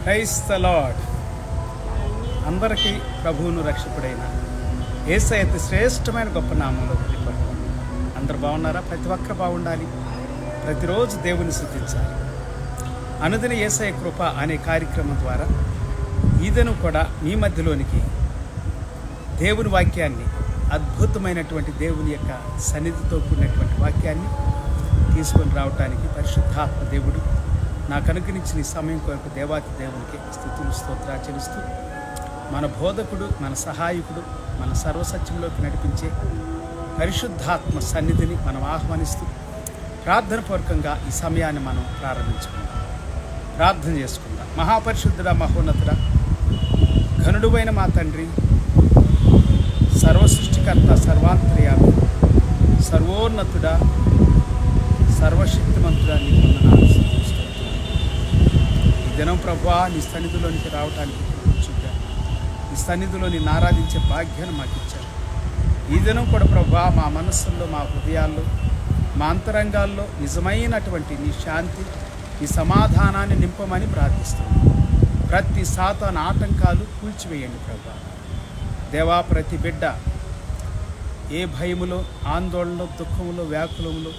Praise the lord. అందరికీ ప్రభువును రక్షకుడైన యేసయ్య అతి శ్రేష్టమైన గొప్ప నామంలో వెళ్ళిపోతాం. అందరు బాగున్నారా? ప్రతి ఒక్కరు బాగుండాలి. ప్రతిరోజు దేవుని స్తుతించాలి. అనుదిన యేసయ్య కృప అనే కార్యక్రమం ద్వారా ఈదను కూడా మీ మధ్యలోనికి దేవుని వాక్యాన్ని, అద్భుతమైనటువంటి దేవుని యొక్క సన్నిధితో కూడినటువంటి వాక్యాన్ని తీసుకొని రావటానికి పరిశుద్ధాత్మ దేవుడు నాకు అనుగ్రహించిన ఈ సమయం కొరకు దేవాతి దేవునికి స్తుతులు స్తోత్రాలు చెల్లిస్తూ, మన బోధకుడు, మన సహాయకుడు, మన సర్వసత్యంలోకి నడిపించే పరిశుద్ధాత్మ సన్నిధిని మనం ఆహ్వానిస్తూ ప్రార్థన పూర్వకంగా ఈ సమయాన్ని మనం ప్రారంభించుకుందాం. ప్రార్థన చేసుకుందాం. మహాపరిశుద్ధుడా, మహోన్నతుడా, ఘనుడువైన మా తండ్రి, సర్వసృష్టికర్త, సర్వాంతర్యామి, సర్వోన్నతుడా, సర్వశక్తిమంతుడా, నీ వందనాలు స్తుతిస్తున్నాను. ఈ దినం ప్రభువా నీ సన్నిధిలోనికి రావటానికి కూర్చుంటా, నీ సన్నిధిలో నిన్ను ఆరాధించే భాగ్యాన్ని మాకు ఇచ్చారు. ఈ దినం కూడా ప్రభువా మా మనస్సుల్లో, మా హృదయాల్లో, మా అంతరంగాల్లో నిజమైనటువంటి నీ శాంతి, నీ సమాధానాన్ని నింపమని ప్రార్థిస్తున్నాను. ప్రతి సాతాను ఆటంకాలు కూల్చివేయండి ప్రభువా. దేవా, ప్రతి బిడ్డ ఏ భయములో, ఆందోళనలో, దుఃఖంలో, వ్యాకులంలో,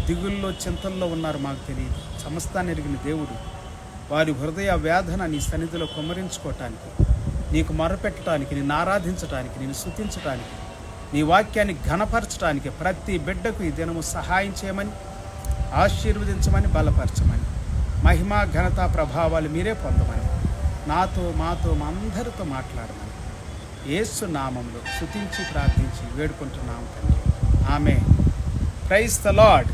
దిగుల్లో, చింతల్లో ఉన్నారు మాకు తెలియదు. సమస్తాన్ని ఎరిగిన దేవుడు వారి హృదయ వేదన నీ సన్నిధిలో కుమ్మరించుకోవటానికి, నీకు మొరపెట్టడానికి, నిన్ను ఆరాధించడానికి, నిన్ను స్తుతించడానికి, నీ వాక్యాన్ని ఘనపరచడానికి ప్రతి బిడ్డకు ఈ దినము సహాయం చేయమని, ఆశీర్వదించమని, బలపరచమని, మహిమ ఘనత ప్రభావాలు మీరే పొందమని, నాతో, మాతో, మా అందరితో మాట్లాడమని యేసు నామంలో స్తుతించి ప్రార్థించి వేడుకుంటున్నాము తండ్రి. ఆమేన్. Praise the lord.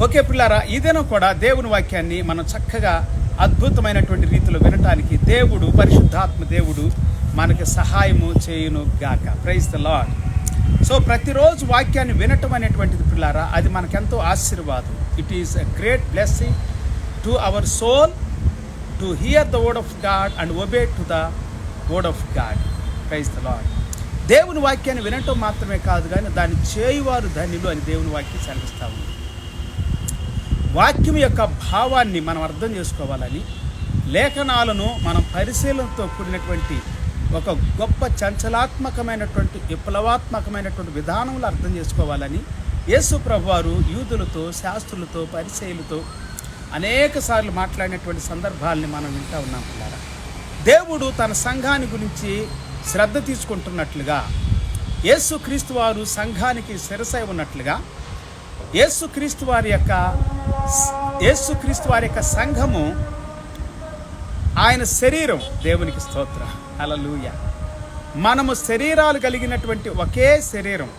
ఓకే పిల్లారా, ఈ దినం కూడా దేవుని వాక్యాన్ని మనం చక్కగా అద్భుతమైనటువంటి రీతిలో వినటానికి దేవుడు, పరిశుద్ధాత్మ దేవుడు మనకి సహాయము చేయును గాక. Praise the lord. సో ప్రతిరోజు వాక్యాన్ని వినటం అనేటువంటిది పిల్లారా, అది మనకెంతో ఆశీర్వాదం. It is a great blessing to our soul to hear the word of God and obey to the word of God. Praise the Lord. దేవుని వాక్యాన్ని వినటం మాత్రమే కాదు, కానీ దాన్ని చేయువారు ధన్యులు అని దేవుని వాక్యం సెలవిస్తూ ఉంది. వాక్యం యొక్క భావాన్ని మనం అర్థం చేసుకోవాలని, లేఖనాలను మనం పరిశీలనతో కూడినటువంటి ఒక గొప్ప చంచలాత్మకమైనటువంటి, విప్లవాత్మకమైనటువంటి విధానంలో అర్థం చేసుకోవాలని యేసు ప్రభువారు యూదులతో, శాస్త్రులతో, పరిసయ్యులతో అనేక సార్లు మాట్లాడినటువంటి సందర్భాలని మనం వింటూ ఉన్నాం పిల్లారా. దేవుడు తన సంఘాన్ని గురించి శ్రద్ధ తీసుకుంటున్నట్లుగా, యేసుక్రీస్తు వారు సంఘానికి శిరసై ఉన్నట్లుగా, యేసుక్రీస్తు వారి యొక్క సంఘము ఆయన శరీరం. దేవునికి స్తోత్రం. హల్లెలూయా. మనము శరీరాలు కలిగినటువంటి ఒకే శరీరం,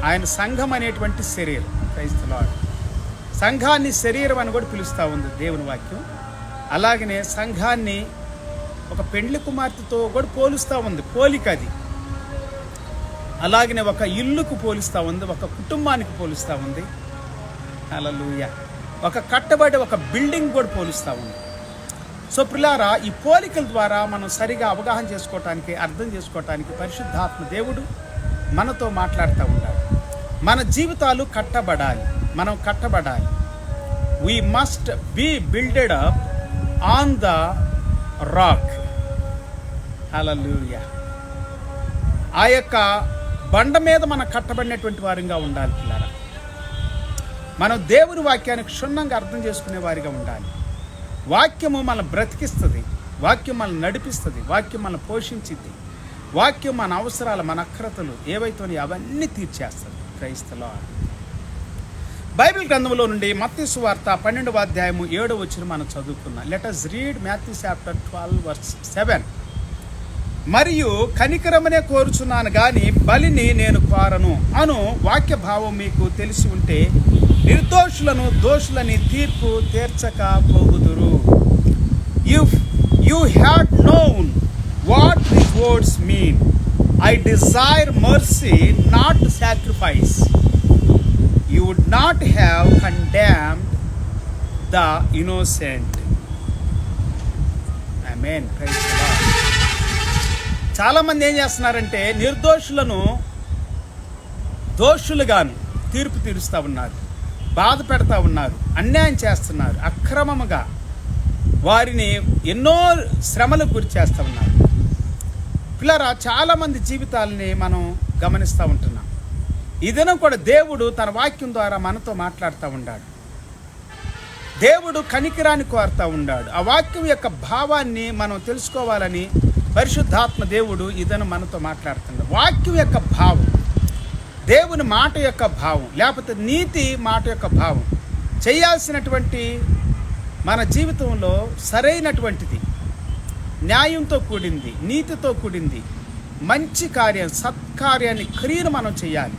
ఆయన సంఘం అనేటువంటి శరీరం. Praise the Lord. సంఘాన్ని శరీరం అని కూడా పిలుస్తూ ఉంది దేవుని వాక్యం. అలాగనే సంఘాన్ని ఒక పెండ్లి కుమార్తెతో కూడా పోలుస్తూ ఉంది, పోలిక అది. అలాగనే ఒక ఇల్లుకు పోలుస్తూ ఉంది, ఒక కుటుంబానికి పోలుస్తూ ఉంది. హల్లెలూయా. ఒక కట్టబడి ఒక బిల్డింగ్ కూడా పోలుస్తూ ఉంది. సో పిల్లారా, ఈ పోలికల ద్వారా మనం సరిగా అవగాహన చేసుకోవటానికి, అర్థం చేసుకోవటానికి పరిశుద్ధాత్మ దేవుడు మనతో మాట్లాడుతూ ఉంటాడు. మన జీవితాలు కట్టబడాలి, మనం కట్టబడాలి. We must be builded up on the rock. హల్లెలూయా. ఆ యొక్క బండ మీద మనం కట్టబడినటువంటి వారిగా ఉండాలి పిల్లారా. మనం దేవుని వాక్యాన్ని క్షుణ్ణంగా అర్థం చేసుకునే వారిగా ఉండాలి. వాక్యము మన బ్రతికిస్తుంది, వాక్యం మనం నడిపిస్తుంది, వాక్యం మనం పోషించింది, వాక్యం మన అవసరాలు, మన అక్రతలు ఏవైతే అవన్నీ తీర్చేస్తుంది. Praise the lord. బైబిల్ గ్రంథంలో నుండి మత్తయి సువార్త 12వ అధ్యాయము 7వ వచనం మనం చదువుకున్నాం. Let us read Matthew chapter 12 verse 7. మరియు కనికరమనే కోరుచున్నాను గాని బలిని నేను కోరను అను వాక్య భావం మీకు తెలిసి ఉంటే నిర్దోషులను దోషులని తీర్పు తీర్చక పోగుదురు. If you had known what these words mean, I desire mercy, not sacrifice, you would not have condemned the innocent. Amen. Praise the Lord. చాలామంది ఏం చేస్తున్నారంటే నిర్దోషులను దోషులుగాను తీర్పు తీరుస్తూ ఉన్నారు, బాధ పెడతా ఉన్నారు, అన్యాయం చేస్తున్నారు, అక్రమముగా వారిని ఎన్నో శ్రమలకు గురి చేస్తూ ఉన్నారు. పిల్లరా, చాలామంది జీవితాలని మనం గమనిస్తూ ఉంటున్నాం. ఈ దినం కూడా దేవుడు తన వాక్యం ద్వారా మనతో మాట్లాడుతూ ఉన్నాడు. దేవుడు కనికరాన్ని కోరుతూ ఉన్నాడు. ఆ వాక్యం యొక్క భావాన్ని మనం తెలుసుకోవాలని పరిశుద్ధాత్మ దేవుడు ఈ దినం మనతో మాట్లాడుతున్నాడు. వాక్యం యొక్క భావం, దేవుని మాట యొక్క భావం, లేకపోతే నీతి మాట యొక్క భావం, చేయాల్సినటువంటి మన జీవితంలో సరైనటువంటిది, న్యాయంతో కూడింది, నీతితో కూడింది, మంచి కార్యం, సత్కార్యాన్ని, క్రియను మనం చేయాలి.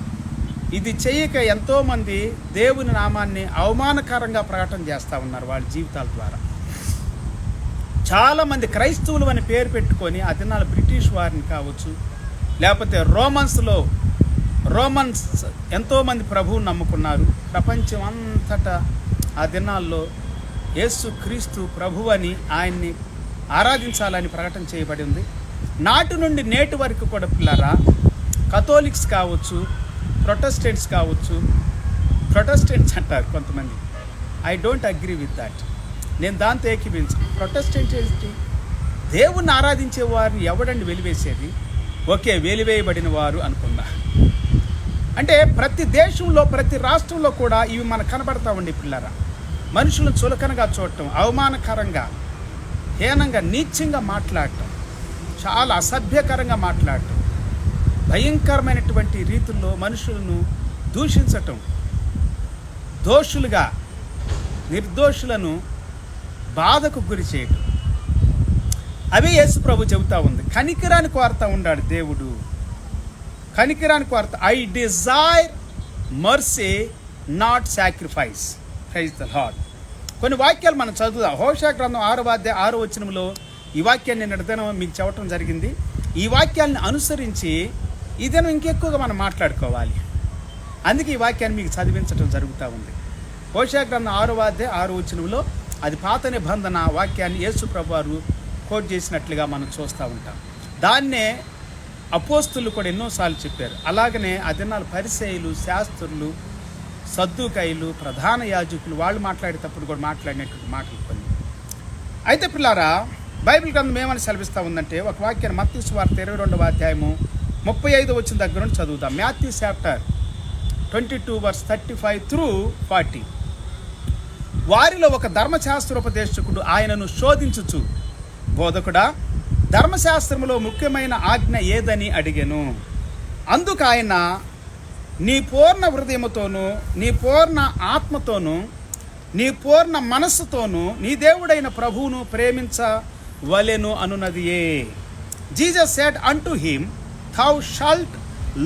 ఇది చేయక ఎంతోమంది దేవుని నామాన్ని అవమానకరంగా ప్రకటన చేస్తూ ఉన్నారు వాళ్ళ జీవితాల ద్వారా. చాలామంది క్రైస్తవులు అని పేరు పెట్టుకొని ఆ దినాల బ్రిటిష్ వారిని కావచ్చు, లేకపోతే రోమన్స్ ఎంతోమంది ప్రభువుని నమ్ముకున్నారు. ప్రపంచం అంతటా ఆ దినాల్లో యేసు క్రీస్తు ప్రభు అని ఆయన్ని ఆరాధించాలని ప్రకటన చేయబడి ఉంది. నాటి నుండి నేటి వరకు కూడా పిల్లరా, కథోలిక్స్ కావచ్చు, ప్రొటెస్టెంట్స్ కావచ్చు, ప్రొటెస్టెంట్స్ అంటారు కొంతమంది. I don't agree with that. నేను దాంతో ఏకీభించను. ప్రొటెస్టెంట్ ఏంటి? దేవుణ్ణి ఆరాధించే వారిని ఎవడండి వెలివేసేది? ఓకే, వెలివేయబడిన వారు అనుకుందా. అంటే ప్రతి దేశంలో, ప్రతి రాష్ట్రంలో కూడా ఇవి మనకు కనబడతా ఉండి పిల్లరా. మనుషులను చులకనగా చూడటం, అవమానకరంగా, హీనంగా, నీచంగా మాట్లాడటం, చాలా అసభ్యకరంగా మాట్లాడటం, భయంకరమైనటువంటి రీతుల్లో మనుషులను దూషించటం, దోషులుగా నిర్దోషులను బాధకు గురి చేయటం, అవి యేసు ప్రభు చెబుతా ఉంది. కనికరాన్ని కోరుతూ ఉన్నాడు దేవుడు. కనికరాన్ని కోరుతా. I desire mercy not sacrifice. Praise the Lord. కొన్ని వాక్యాలు మనం చదువుదాం. హోషేయ గ్రంథం 6వ అధ్యాయం 6వ వచనంలో ఈ వాక్యాన్ని నిన్న మీకు చెప్పడం జరిగింది. ఈ వాక్యాలను అనుసరించి ఈ దినం ఇంకెక్కువగా మనం మాట్లాడుకోవాలి. అందుకే ఈ వాక్యాన్ని మీకు చదివించడం జరుగుతూ ఉంది. హోషేయ గ్రంథం 6వ అధ్యాయం 6వ వచనంలో అది పాత నిబంధన వాక్యాన్ని యేసు ప్రభువారు కోట్ చేసినట్లుగా మనం చూస్తూ ఉంటాం. దాన్నే అపోస్తులు కూడా ఎన్నోసార్లు చెప్పారు. అలాగనే ఆ దినాలు పరిసయ్యులు, శాస్త్రులు, సద్దూకయ్యులు, ప్రధాన యాజకులు వాళ్ళు మాట్లాడేటప్పుడు కూడా మాట్లాడినటువంటి మాటలు కొన్ని. అయితే పిల్లారా, బైబిల్ గ్రంథం ఏమని సెలవిస్తూ ఉందంటే, ఒక వాక్యాన్ని మత్తయి సువార్త 22వ అధ్యాయము 35 వచ్చిన దగ్గర నుంచి చదువుదాం. Matthew chapter 22 verse 35 through 40. వారిలో ఒక ధర్మశాస్త్రోపదేశకుడు ఆయనను శోధించుచు, బోధకుడా, ధర్మశాస్త్రములో ముఖ్యమైన ఆజ్ఞ ఏదని అడిగెను. అందుకు ఆయన, నీ పూర్ణ హృదయముతోనూ, నీ పూర్ణ ఆత్మతోనూ, నీ పూర్ణ మనస్సుతోనూ నీ దేవుడైన ప్రభువును ప్రేమించవలెను అనున్నదియే. Jesus said unto him, thou shalt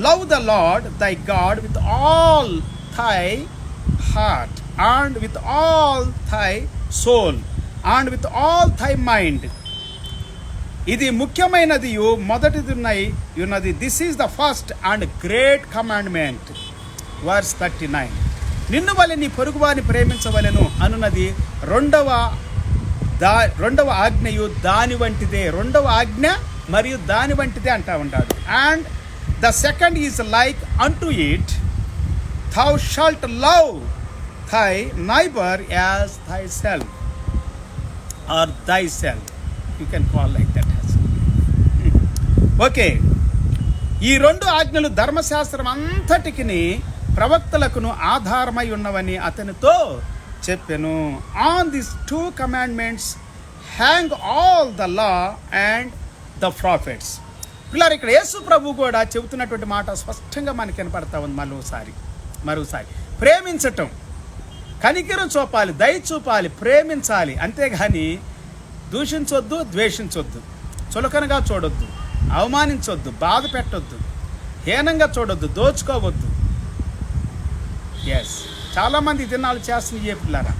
love the Lord thy God with all thy heart, and with all thy soul, and with all thy mind. ఇది ముఖ్యమైనదియు మొదటిది ఉన్నది. This is the first and great commandment. Verse 39. నిన్ను వలె నీ పొరుగువారిని ప్రేమించవలెను అనున్నది రెండవ ఆజ్ఞయు దాని వంటిదే. రెండవ ఆజ్ఞ మరియు దాని వంటిదే అంటా ఉంటాడు. And the second is like unto it, thou shalt love thy neighbor as thyself, or thyself. You can call like that. Okay, ఈ రెండు ఆజ్ఞలు ధర్మశాస్త్రం అంతటికి ప్రవక్తలకును ఆధారమై ఉన్నవని అతనితో చెప్పెను. On this 2 commandments hang all the law and the profits. పిల్లలు, ఇక్కడ యేసు ప్రభు కూడా చెబుతున్నటువంటి మాట స్పష్టంగా మనకి కనపడతా ఉంది. మరోసారి ప్రేమించటం, కనికరం చూపాలి, దయ చూపాలి, ప్రేమించాలి. అంతేగాని దూషించొద్దు, ద్వేషించొద్దు, చులకనగా చూడొద్దు, అవమానించొద్దు, బాధ పెట్టొద్దు, హీనంగా చూడొద్దు, దోచుకోవద్దు. ఎస్, చాలామంది దినాలు చేస్తున్న ఏ పిల్లారా,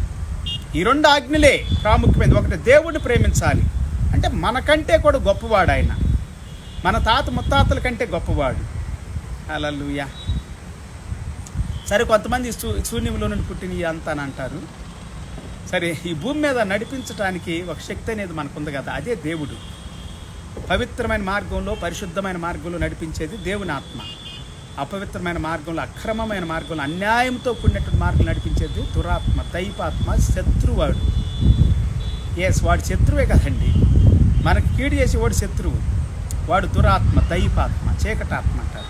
ఈ 2 ఆజ్ఞలే ప్రాముఖ్యమైనది. ఒకటి, దేవుడిని ప్రేమించాలి. అంటే మనకంటే కూడా గొప్పవాడు ఆయన, మన తాత ముత్తాతల కంటే గొప్పవాడు. హల్లెలూయా. సరే, కొంతమంది శూన్యంలో నుండి పుట్టిన అంతా అని అంటారు. సరే, ఈ భూమి మీద నడిపించడానికి ఒక శక్తి అనేది మనకుంది కదా, అదే దేవుడు. పవిత్రమైన మార్గంలో, పరిశుద్ధమైన మార్గంలో నడిపించేది దేవుని ఆత్మ. అపవిత్రమైన మార్గంలో, అక్రమమైన మార్గంలో, అన్యాయంతో కూడినటువంటి మార్గం నడిపించేది దురాత్మ, దైవాత్మ, శత్రువాడు. వాడు శత్రువే కదండి, మనకి కీడు చేసి వాడు శత్రువు, వాడు దురాత్మ, దైవాత్మ, చీకటాత్మ అంటారు.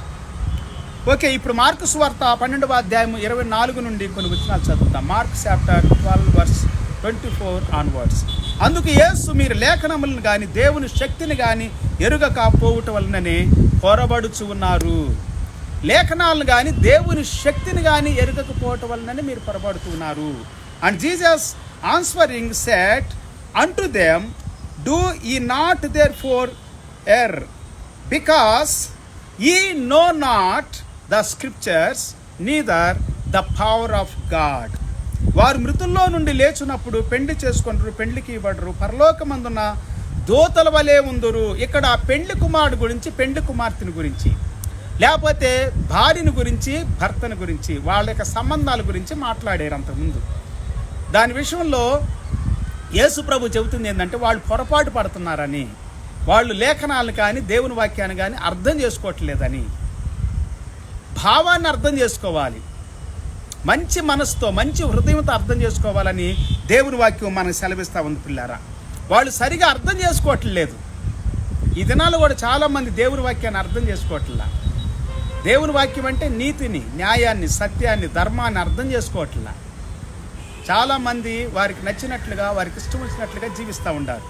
ఓకే, ఇప్పుడు మార్కు సువార్త 12వ అధ్యాయం 24 నుండి కొన్ని వచనాలు చదువుతాం. Mark chapter 12:24 onwards. అందుకు యేసు, మీరు లేఖనములను కానీ దేవుని శక్తిని కానీ ఎరుగక పోవుట వలననే పొరబడుచు ఉన్నారు. లేఖనాలను కానీ దేవుని శక్తిని కానీ ఎరుగకపోవటం వలననే మీరు పొరబడుతున్నారు. And Jesus answering said unto them, do ye not therefore err, because ye know not the scriptures, neither the power of God. వారు మృతుల్లో నుండి లేచున్నప్పుడు పెండ్లి చేసుకుంటారు, పెండ్లికి ఇవ్వడరు, పరలోకమందున్న దూతల వలె ఉందురు. ఇక్కడ పెండ్లి కుమారుడు గురించి, పెండ్లి కుమార్తెని గురించి, లేకపోతే భార్యను గురించి, భర్తను గురించి, వాళ్ళ యొక్క సంబంధాల గురించి మాట్లాడారు అంతకుముందు. దాని విషయంలో యేసు ప్రభు చెబుతుంది ఏంటంటే, వాళ్ళు పొరపాటు పడుతున్నారని, వాళ్ళు లేఖనాలను కానీ దేవుని వాక్యాన్ని కానీ అర్థం చేసుకోవట్లేదని. భావాన్ని అర్థం చేసుకోవాలి, మంచి మనసుతో, మంచి హృదయంతో అర్థం చేసుకోవాలని దేవుని వాక్యం మనకు సెలవిస్తూ ఉంది పిల్లారా. వాళ్ళు సరిగా అర్థం చేసుకోవట్లేదు. ఈ దినాల్లో కూడా చాలామంది దేవుని వాక్యాన్ని అర్థం చేసుకోవట్లా. దేవుని వాక్యం అంటే నీతిని, న్యాయాన్ని, సత్యాన్ని, ధర్మాన్ని అర్థం చేసుకోవట్లా. చాలామంది వారికి నచ్చినట్లుగా, వారికి ఇష్టం వచ్చినట్లుగా జీవిస్తూ ఉంటారు.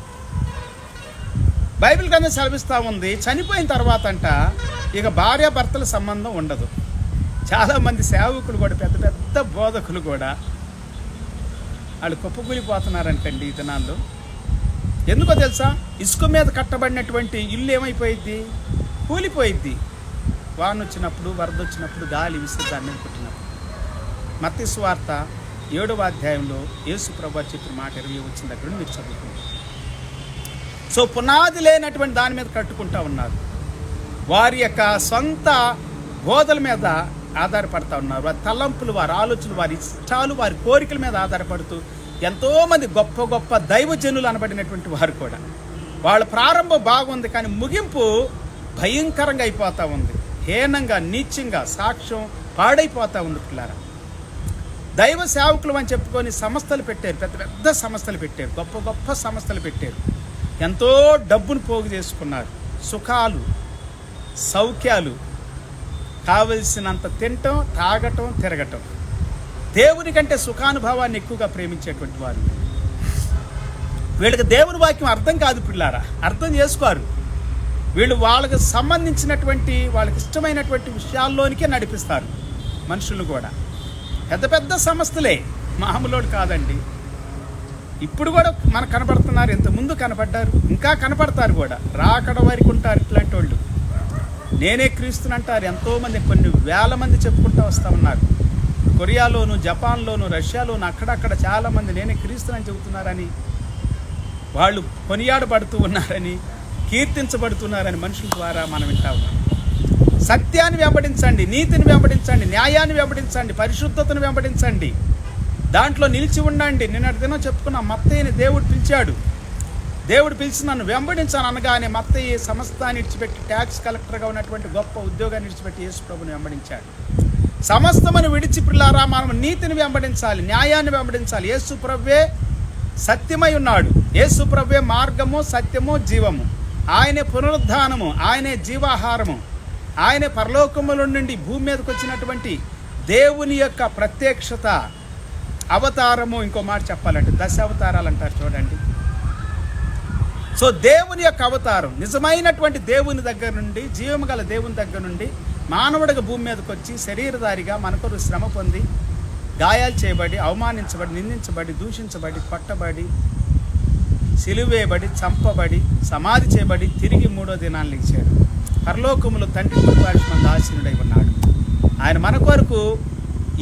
బైబిల్ గ్రంథం సెలవిస్తూ ఉంది, చనిపోయిన తర్వాత అంట ఇక భార్యాభర్తల సంబంధం ఉండదు. చాలామంది సేవకులు కూడా, పెద్ద పెద్ద బోధకులు కూడా వాళ్ళు కుప్పకూలిపోతున్నారంటండి ఈ దినాల్లో. ఎందుకో తెలుసా? ఇసుక మీద కట్టబడినటువంటి ఇల్లు ఏమైపోయిద్ది? కూలిపోయిద్ది. వాన వచ్చినప్పుడు, వరద వచ్చినప్పుడు, గాలి విసిరి దాని మీద పుట్టినప్పుడు. మత్తయి సువార్త 7వ అధ్యాయంలో యేసు ప్రభువు చెప్పిన మాట 20 వచ్చిన దగ్గర మీరు చదువుకోండి. సో పునాది లేనటువంటి దాని మీద కట్టుకుంటా ఉన్నారు. వారి యొక్క సొంత బోధల మీద ఆధారపడతా ఉన్నారు. వారి తలంపులు, వారి ఆలోచనలు, వారి ఇష్టాలు, వారి కోరికల మీద ఆధారపడుతూ ఎంతోమంది గొప్ప గొప్ప దైవజనులు అనబడినటువంటి వారు కూడా, వాళ్ళ ప్రారంభం బాగుంది కానీ ముగింపు భయంకరంగా అయిపోతూ ఉంది. హీనంగా, నీచంగా, సాక్ష్యం పాడైపోతూ ఉంది పిల్లారా. దైవ సేవకులు అని చెప్పుకొని సంస్థలు పెట్టారు, పెద్ద పెద్ద సంస్థలు పెట్టారు, గొప్ప గొప్ప సంస్థలు పెట్టారు. ఎంతో డబ్బును పోగు చేసుకున్నారు. సుఖాలు, సౌఖ్యాలు, కావలసినంత తినటం, తాగటం, తిరగటం. దేవుని కంటే సుఖానుభవాన్ని ఎక్కువగా ప్రేమించేటువంటి వారు. వీళ్ళకి దేవుని వాక్యం అర్థం కాదు పిల్లారా, అర్థం చేసుకోరు. వీళ్ళు వాళ్ళకి సంబంధించినటువంటి, వాళ్ళకి ఇష్టమైనటువంటి విషయాల్లోనికే నడిపిస్తారు మనుషులు కూడా. పెద్ద పెద్ద సంస్థలే, మామూలు కాదండి. ఇప్పుడు కూడా మనకు కనపడుతున్నారు, ఇంతకుముందు కనపడ్డారు, ఇంకా కనపడతారు కూడా. రాకడ వరకు ఉంటారు ఇట్లాంటి వాళ్ళు. నేనే క్రీస్తునంటారు ఎంతోమంది, కొన్ని వేల మంది చెప్పుకుంటూ వస్తూ ఉన్నారు. కొరియాలోను, జపాన్లోను, రష్యాలోను, అక్కడక్కడ చాలామంది నేనే క్రీస్తునని చెబుతున్నారని, వాళ్ళు కొనియాడబడుతూ ఉన్నారని, కీర్తించబడుతున్నారని మనుషుల ద్వారా మనం వింటా ఉన్నాం. సత్యాన్ని వెంబడించండి, నీతిని వెంబడించండి, న్యాయాన్ని వెంబడించండి, పరిశుద్ధతను వెంబడించండి, దాంట్లో నిలిచి ఉండండి. నిన్నటి దినం చెప్పుకున్న మత్తయ్యని దేవుడు పిలిచాడు. దేవుడు పిలిచి నన్ను వెంబడించాను అనగానే మత్తయ్య సమస్తాన్ని విడిచిపెట్టి, ట్యాక్స్ కలెక్టర్గా ఉన్నటువంటి గొప్ప ఉద్యోగాన్ని విడిచిపెట్టి యేసు ప్రభుని వెంబడించాడు. సమస్తమని విడిచి పిల్లారా మనం నీతిని వెంబడించాలి, న్యాయాన్ని వెంబడించాలి. యేసు ప్రభువే సత్యమై ఉన్నాడు. యేసు ప్రభువే మార్గము, సత్యము, జీవము. ఆయనే పునరుద్ధానము, ఆయనే జీవాహారము, ఆయనే పరలోకముల నుండి భూమి మీదకి వచ్చినటువంటి దేవుని యొక్క ప్రత్యక్షత, అవతారము. ఇంకో మాట చెప్పాలంటే 10 అవతారాలు అంటారు చూడండి. సో దేవుని యొక్క అవతారం, నిజమైనటువంటి దేవుని దగ్గర నుండి, జీవము గల దేవుని దగ్గర నుండి మానవుడిగా భూమి మీదకి వచ్చి శరీరధారిగా మన కొరకు శ్రమ పొంది, గాయాలు చేయబడి, అవమానించబడి, నిందించబడి, దూషించబడి, కొట్టబడి, సిలువేయబడి, చంపబడి, సమాధి చేయబడి, తిరిగి 3వ దినాన్ని లేచాడు. పరలోకములో తండ్రి కుడిపార్శ్వమందు ఆసీనుడై ఉన్నాడు. ఆయన మన కొరకు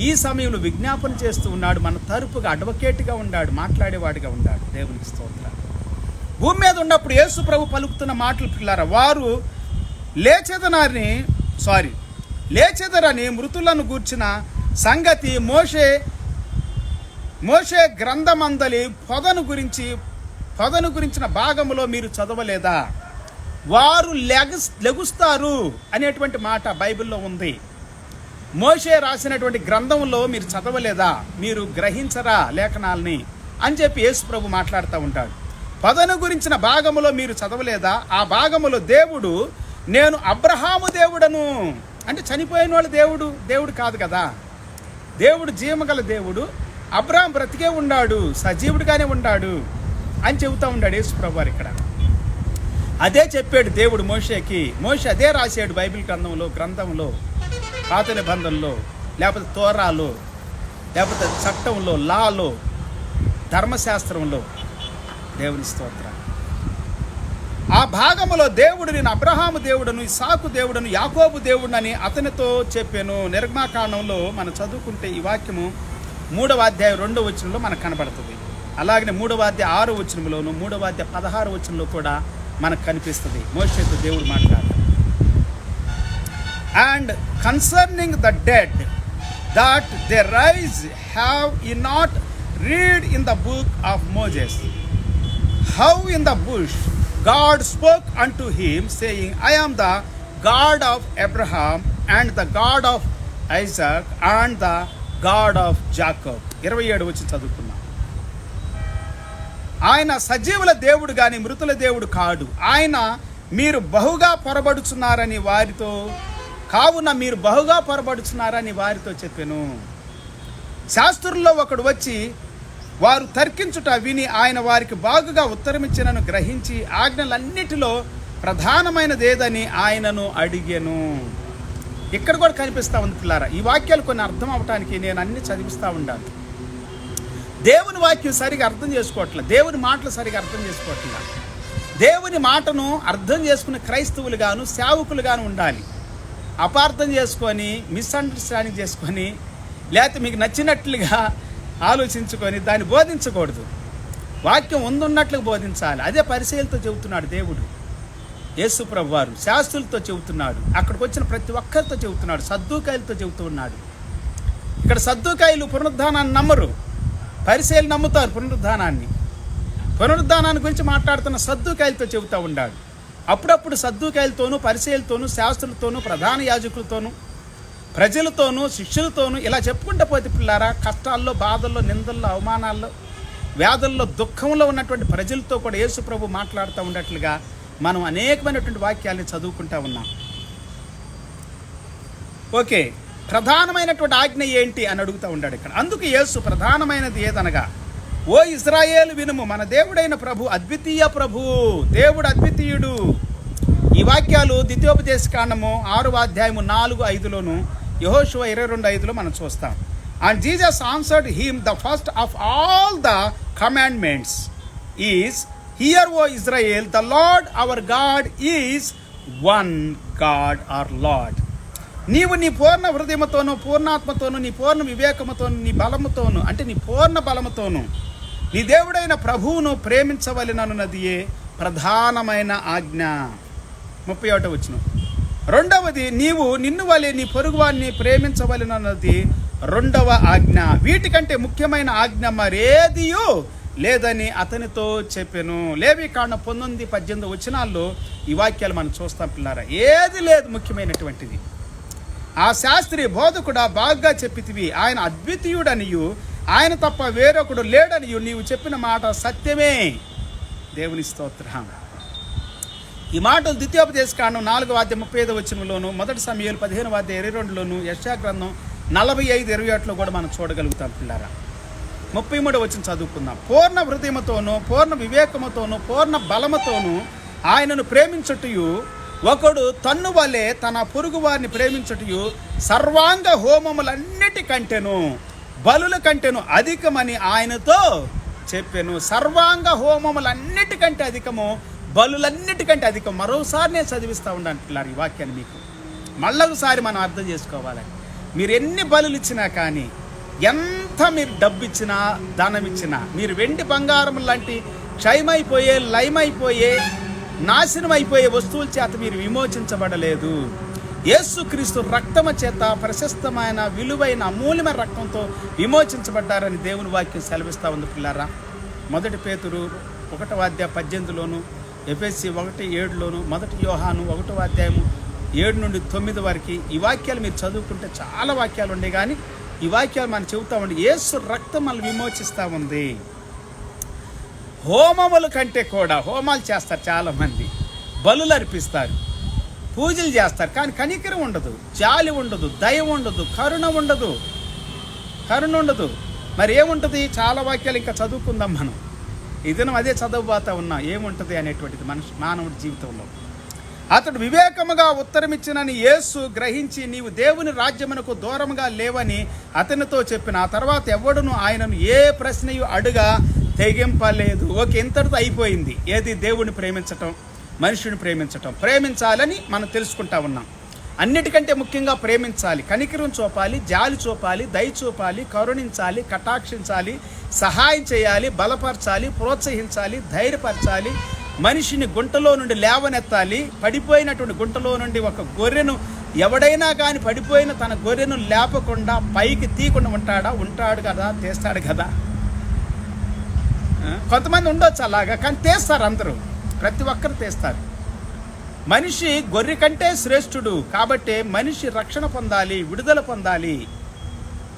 ఈ సమయంలో విజ్ఞాపన చేస్తూ ఉన్నాడు. మన తరపుగా అడ్వకేట్గా ఉన్నాడు, మాట్లాడేవాడిగా ఉన్నాడు. దేవునికి స్తోత్రం. భూమి మీద ఉన్నప్పుడు యేసు ప్రభు పలుకుతున్న మాటలు పిల్లారా, వారు లేచెదరని మృతులను గూర్చిన సంగతి మోషే గ్రంథమందలి పొదను గురించిన భాగములో మీరు చదవలేదా? వారు లెగుస్తారు అనేటువంటి మాట బైబిల్లో ఉంది. మోషే రాసినటువంటి గ్రంథంలో మీరు చదవలేదా? మీరు గ్రహించరా లేఖనాలని అని చెప్పి యేసు ప్రభు మాట్లాడుతూ ఉంటాడు. పదను గురించిన భాగములో మీరు చదవలేదా? ఆ భాగములో దేవుడు నేను అబ్రహాము దేవుడను అంటే చనిపోయిన వాళ్ళ దేవుడు కాదు కదా. దేవుడు జీవగల దేవుడు. అబ్రహాం బ్రతికే ఉన్నాడు, సజీవుడిగానే ఉన్నాడు అని చెబుతూ ఉన్నాడు యేసు ప్రభువారు ఇక్కడ. అదే చెప్పాడు దేవుడు మోషేకి. మోషే అదే రాశాడు బైబిల్ గ్రంథంలో పాత నిబంధనలో, లేకపోతే తోరాలో, లేకపోతే చట్టంలో, లాలో, ధర్మశాస్త్రంలో. దేవుని స్తోత్రం. ఆ భాగములో దేవుడు నేను అబ్రహాము దేవుడను, ఇస్సాకు దేవుడను, యాకోబు దేవుడని అతనితో చెప్పాను. నిర్గమాకాండంలో మనం చదువుకుంటే ఈ వాక్యము 3వ అధ్యాయం 2వ వచనంలో మనకు కనబడుతుంది. అలాగనే 3వ అధ్యాయం 6వ వచనంలోను, 3వ అధ్యాయం 16వ వచనంలో కూడా మనకు కనిపిస్తుంది మోషేతో దేవుడు మాట్లాడు. And concerning the dead that they rise have you not read in the book of Moses how in the bush God spoke unto him, saying, I am the God of Abraham and the God of Isaac and the God of Jacob. 27 వచ్చి చదువుకున్నాం. ఆయన సజీవుల దేవుడు గాని మృతుల దేవుడు కాడు. ఆయన మీరు బహుగా పొరబడుచున్నారని వారితో, కావున మీరు బహుగా పొరబడుచున్నారని వారితో చెప్పాను. శాస్త్రుల్లో ఒకడు వచ్చి వారు తర్కించుట విని ఆయన వారికి బాగుగా ఉత్తరమిచ్చినను గ్రహించి ఆజ్ఞలన్నిటిలో ప్రధానమైనది ఏదని ఆయనను అడిగాను. ఇక్కడ కూడా కనిపిస్తూ ఉంది పిల్లారా. ఈ వాక్యాలు కొన్ని అర్థం అవటానికి నేను అన్ని చదివిస్తూ ఉండాలి. దేవుని వాక్యం సరిగా అర్థం చేసుకోవట్లే, దేవుని మాటలు సరిగా అర్థం చేసుకోవట్లే. దేవుని మాటను అర్థం చేసుకునే క్రైస్తవులుగాను సేవకులుగాను ఉండాలి. అపార్థం చేసుకొని, మిస్అండర్స్టాండింగ్ చేసుకొని, లేకపోతే మీకు నచ్చినట్లుగా ఆలోచించుకొని దాన్ని బోధించకూడదు. వాక్యం ఉన్నట్లుగా బోధించాలి. అదే పరిచయలతో చెబుతున్నాడు దేవుడు. యేసు ప్రభు వారు శాస్త్రులతో చెబుతున్నాడు. అక్కడికి వచ్చిన ప్రతి ఒక్కరితో చెబుతున్నాడు. సద్దూకాయలతో చెబుతూ ఉన్నాడు. ఇక్కడ సద్దూకాయలు పునరుద్ధానాన్ని నమ్మరు, పరిచయలు నమ్ముతారు. పునరుద్ధానాన్ని గురించి మాట్లాడుతున్న సద్దూకాయలతో చెబుతూ ఉన్నాడు. అప్పుడప్పుడు సద్దూకాయలతోనూ, పరిచయలతోనూ, శాస్త్రులతోనూ, ప్రధాన యాజకులతోనూ, ప్రజలతోనూ, శిష్యులతోనూ ఇలా చెప్పుకుంటూ పోతే పిల్లారా, కష్టాల్లో, బాధల్లో, నిందల్లో, అవమానాల్లో, వ్యాధుల్లో, దుఃఖంలో ఉన్నటువంటి ప్రజలతో కూడా యేసు ప్రభు మాట్లాడుతూ ఉన్నట్లుగా మనం అనేకమైనటువంటి వాక్యాలని చదువుకుంటూ ఉన్నాం. ఓకే, ప్రధానమైనటువంటి ఆజ్ఞ ఏంటి అని అడుగుతూ ఉన్నాడు ఇక్కడ. అందుకు యేసు ప్రధానమైనది ఏదనగా, ఓ ఇశ్రాయేలు వినుము, మన దేవుడైన ప్రభు అద్వితీయ ప్రభు, దేవుడు అద్వితీయుడు. ఈ వాక్యాలు ద్వితీయోపదేశకాండము 6వ అధ్యాయము 4-5లోను, యెహోషువ 22:5లో మనం చూస్తాం. And Jesus answered him, the first of all the commandments is hear O Israel, the Lord our God is one God our Lord. నీవు నీ పూర్ణ హృదయముతోనూ, పూర్ణాత్మతోనూ, నీ పూర్ణ వివేకముతోనూ, నీ బలముతోనూ అంటే నీ పూర్ణ బలముతోనూ నీ దేవుడైన ప్రభువును ప్రేమించవలెనన్నదియే ప్రధానమైన ఆజ్ఞ. 31వ వచనం. రెండవది, నీవు నిన్ను వలె నీ పొరుగువాన్ని ప్రేమించవలెనన్నది రెండవ ఆజ్ఞ. వీటికంటే ముఖ్యమైన ఆజ్ఞ మరేదియో లేదని అతనితో చెప్పాను. లేవీకాండం 19-18 వచనాల్లో ఈ వాక్యాలు మనం చూస్తాం పిల్లారా. ఏది లేదు ముఖ్యమైనటువంటిది. ఆ శాస్త్రి బోధకుడా బాగా చెప్పితివి, ఆయన అద్వితీయుడనియు ఆయన తప్ప వేరొకడు లేడనియు నీవు చెప్పిన మాట సత్యమే. దేవుని స్తోత్రం. ఈ మాటలు ద్వితీయోపదేశకాండం 4వ అధ్యాయం 35వ వచనంలోను, 1 సమూయేలు 15వ అధ్యాయం 22లోను, యెషయా గ్రంథం 45:28లో కూడా మనం చూడగలుగుతాం పిల్లారా. 33వ వచనం చదువుకుందాం. పూర్ణ హృదయముతోనూ, పూర్ణ వివేకముతోనూ, పూర్ణ బలముతోనూ ఆయనను ప్రేమించుటయు, ఒకడు తన్ను వలె తన పొరుగు వారిని ప్రేమించుటయు సర్వాంగ హోమములన్నిటికంటేను, బలుల కంటేను అధికమని ఆయనతో చెప్పాను. సర్వాంగ హోమములన్నిటికంటే అధికము, బలులన్నిటికంటే అధికం. మరోసారి నేను చదివిస్తూ ఉన్నాను పిల్లలు ఈ వాక్యాన్ని మీకు. మళ్ళొకసారి మనం అర్థం చేసుకోవాలి. మీరు ఎన్ని బలులు ఇచ్చినా కానీ, ఎంత మీరు డబ్బు ఇచ్చినా, ధనం ఇచ్చినా, మీరు వెండి బంగారం లాంటి క్షయమైపోయే, లయమైపోయే, నాశనం అయిపోయే వస్తువుల చేత మీరు విమోచించబడలేదు. యేసుక్రీస్తు రక్తము చేత ప్రశస్తమైన, విలువైన, అమూల్యమైన రక్తంతో విమోచించబడ్డారని దేవుని వాక్యం సెలవిస్తూ ఉంది పిల్లారా. 1 పేతురు 1వ అధ్యాయం 18లోను, ఎఫెసీ 1:7లోను, 1 యోహాను 1వ అధ్యాయము 7-9 వరకు ఈ వాక్యాలు మీరు చదువుకుంటే చాలా వాక్యాలు ఉండే, కానీ ఈ వాక్యాలు మనం చెబుతా ఉండి యేసు రక్తం మనల్ని విమోచిస్తూ ఉంది. హోమముల కంటే కూడా, హోమాలు చేస్తారు చాలామంది, బలులు అర్పిస్తారు, పూజలు చేస్తారు, కానీ కనికరం ఉండదు, జాలి ఉండదు, దయ ఉండదు, కరుణ ఉండదు. మరి ఏముంటుంది? చాలా వాక్యాలు ఇంకా చదువుకుందాం మనం. ఈ దినం అదే చదవబోతా ఉన్నాం, ఏముంటుంది అనేటువంటిది మానవుడి జీవితంలో. అతడు వివేకముగా ఉత్తరమిచ్చినని యేసు గ్రహించి, నీవు దేవుని రాజ్యమునకు దూరముగా లేవని అతనితో చెప్పిన. ఆ తర్వాత ఎవడును ఆయనను ఏ ప్రశ్నయు అడుగా తెగింపలేదు. ఓకే, ఇంతటితో అయిపోయింది. ఏది? దేవుని ప్రేమించటం, మనుషుని ప్రేమించాలని మనం తెలుసుకుంటా ఉన్నాం. అన్నిటికంటే ముఖ్యంగా ప్రేమించాలి, కనికరం చూపాలి, జాలి చూపాలి, దయ చూపాలి, కరుణించాలి, కటాక్షించాలి, సహాయం చేయాలి, బలపరచాలి, ప్రోత్సహించాలి, ధైర్యపరచాలి, మనిషిని గుంటలో నుండి లేవనెత్తాలి. పడిపోయినటువంటి గుంటలో నుండి ఒక గొర్రెను ఎవడైనా కానీ పడిపోయిన తన గొర్రెను లేపకుండా పైకి తీయకుండా ఉంటాడు కదా, తీస్తాడు కదా. కొంతమంది ఉండొచ్చు అలాగా, కానీ తీస్తారు అందరూ, ప్రతి ఒక్కరు తీస్తారు. మనిషి గొర్రె కంటే శ్రేష్ఠుడు కాబట్టి మనిషి రక్షణ పొందాలి, విడుదల పొందాలి.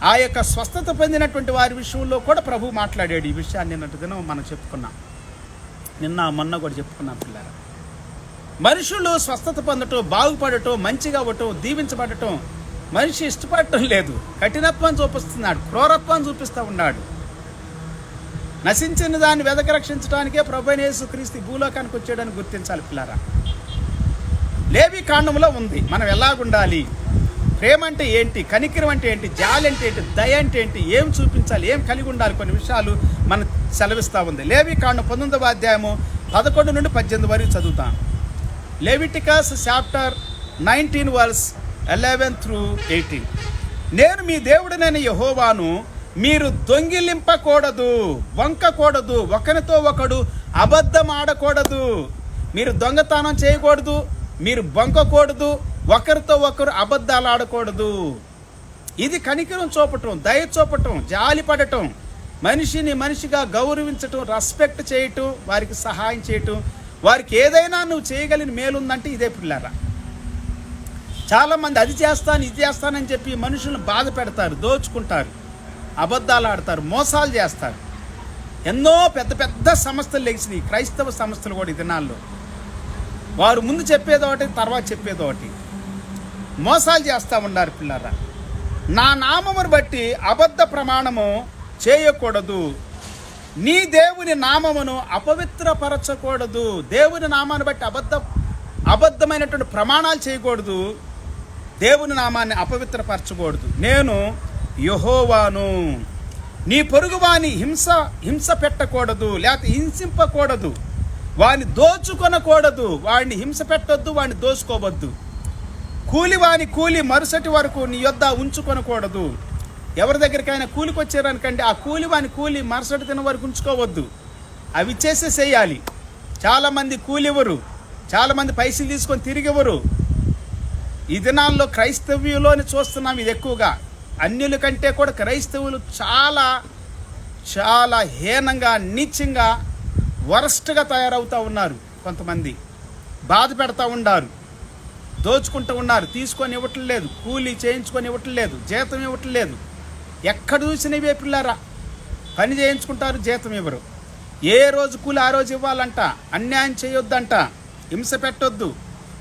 ఆ యొక్క స్వస్థత పొందినటువంటి వారి విషయంలో కూడా ప్రభు మాట్లాడాడు. ఈ విషయాన్ని నిన్నటి దినం మనం చెప్పుకున్నాం, మొన్న కూడా చెప్పుకున్నాం పిల్లలు. మనుషులు స్వస్థత పొందటం, బాగుపడటం, మంచిగా అవ్వటం, దీవించబడటం మనిషి ఇష్టపడటం లేదు. కఠినత్వం చూపిస్తున్నాడు, క్రూరత్వం చూపిస్తూ ఉన్నాడు. నశించిన దాన్ని వెదక రక్షించడానికే ప్రభువైన యేసుక్రీస్తు భూలోకానికి వచ్చాడని గుర్తించాలి పిల్లరా. లేవి కాండంలో ఉంది మనం ఎలాగుండాలి, ప్రేమ అంటే ఏంటి, కనికరం అంటే ఏంటి, జాలి అంటే ఏంటి, దయ అంటే ఏంటి, ఏం చూపించాలి, ఏం కలిగి ఉండాలి, కొన్ని విషయాలు మనం సెలవిస్తూ ఉంది. లేవి కాండం 19వ అధ్యాయము 11 నుండి 18 వరకు చదువుతాం. Leviticus chapter 19 verse 11 through 18. నేను మీ దేవుడినైన యెహోవాను, మీరు దొంగిలింపకూడదు, వంకకూడదు, ఒకరితో ఒకడు అబద్ధం ఆడకూడదు. మీరు దొంగతనం చేయకూడదు, మీరు బొంకకూడదు, ఒకరితో ఒకరు అబద్ధాలు ఆడకూడదు. ఇది కనికరం చూపటం, దయ చూపటం, జాలి పడటం, మనిషిని మనిషిగా గౌరవించటం, రెస్పెక్ట్ చేయటం, వారికి సహాయం చేయటం, వారికి ఏదైనా నువ్వు చేయగలిగిన మేలుందంటే ఇదే పిల్లరా. చాలామంది అది చేస్తాను ఇది చేస్తానని చెప్పి మనుషులను బాధ పెడతారు, దోచుకుంటారు, అబద్ధాలు ఆడతారు, మోసాలు చేస్తారు. ఎన్నో పెద్ద పెద్ద సంస్థలు లెగిసినాయి, క్రైస్తవ సంస్థలు కూడా ఈ దినాల్లో. వారు ముందు చెప్పేది ఒకటి, తర్వాత చెప్పేది ఒకటి. మోసాలు చేస్తూ ఉన్నారు పిల్లరా. నా నామమును బట్టి అబద్ధ ప్రమాణము చేయకూడదు, నీ దేవుని నామమును అపవిత్రపరచకూడదు. దేవుని నామాన్ని బట్టి అబద్ధమైనటువంటి ప్రమాణాలు చేయకూడదు, దేవుని నామాన్ని అపవిత్రపరచకూడదు. నేను యెహోవాను. నీ పొరుగువాని హింస పెట్టకూడదు, లేకపోతే హింసింపకూడదు, వాడిని దోచుకొనకూడదు. వాడిని హింస పెట్టొద్దు, వాడిని దోచుకోవద్దు. కూలివాని కూలి మరుసటి వరకు నీ యొద్ద ఉంచుకొనకూడదు. ఎవరి దగ్గరికైనా కూలికి వచ్చారనుకంటే ఆ కూలివాని కూలి మరుసటి దినం వరకు ఉంచుకోవద్దు, అవి చేసేసేయాలి. చాలామంది కూలివ్వరు, చాలామంది పైసలు తీసుకొని తిరిగివ్వరు. ఈ దినాల్లో క్రైస్తవ్యులోని చూస్తున్నాం ఇది ఎక్కువగా. అన్యుల కంటే కూడా క్రైస్తవులు చాలా చాలా హీనంగా, నీచంగా, వరస్ట్గా తయారవుతూ ఉన్నారు. కొంతమంది బాధ పెడతా ఉన్నారు, దోచుకుంటూ ఉన్నారు, తీసుకొని ఇవ్వటం లేదు, కూలీ చేయించుకొని ఇవ్వటం లేదు, జీతం ఇవ్వటం లేదు. ఎక్కడ చూసినవే పిల్లారా, పని చేయించుకుంటారు, జీతం ఇవ్వరు. ఏ రోజు కూలి ఆ రోజు ఇవ్వాలంట, అన్యాయం చేయొద్దంట, హింస పెట్టొద్దు.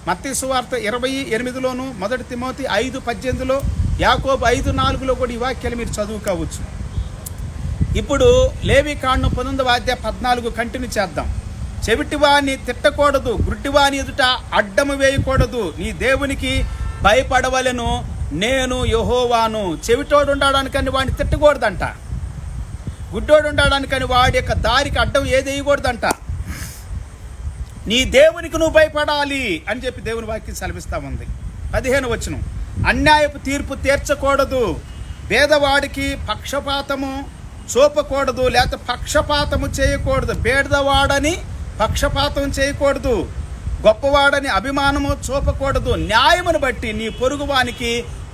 మత్తయి సువార్త 28లోను, 1 తిమోతి 5:18లో, యాకోబు 5:4లో కూడా ఈ వాక్యాలు మీరు చదువుకోవచ్చు. ఇప్పుడు లేవి కాండం 19వ అధ్యాయం 14 కంటిన్యూ చేద్దాం. చెవిటివాణ్ణి తిట్టకూడదు, గుడ్డివాని ఎదుట అడ్డము వేయకూడదు, నీ దేవునికి భయపడవలెను, నేను యెహోవాను. చెవిటోడు ఉండడానికని వాడిని తిట్టకూడదంట, గుడ్డోడు ఉండడానికని వాడి యొక్క దారికి అడ్డం ఏది వేయకూడదంట. నీ దేవునికి నువ్వు భయపడాలి అని చెప్పి దేవుని వాక్యం సెలవిస్తూ ఉంది. 15వ వచనం, అన్యాయపు తీర్పు తీర్చకూడదు, పేదవాడికి పక్షపాతము చూపకూడదు, లేకపోతే పక్షపాతము చేయకూడదు. పేదవాడని పక్షపాతం చేయకూడదు, గొప్పవాడని అభిమానము చూపకూడదు. న్యాయమును బట్టి నీ పొరుగువానికి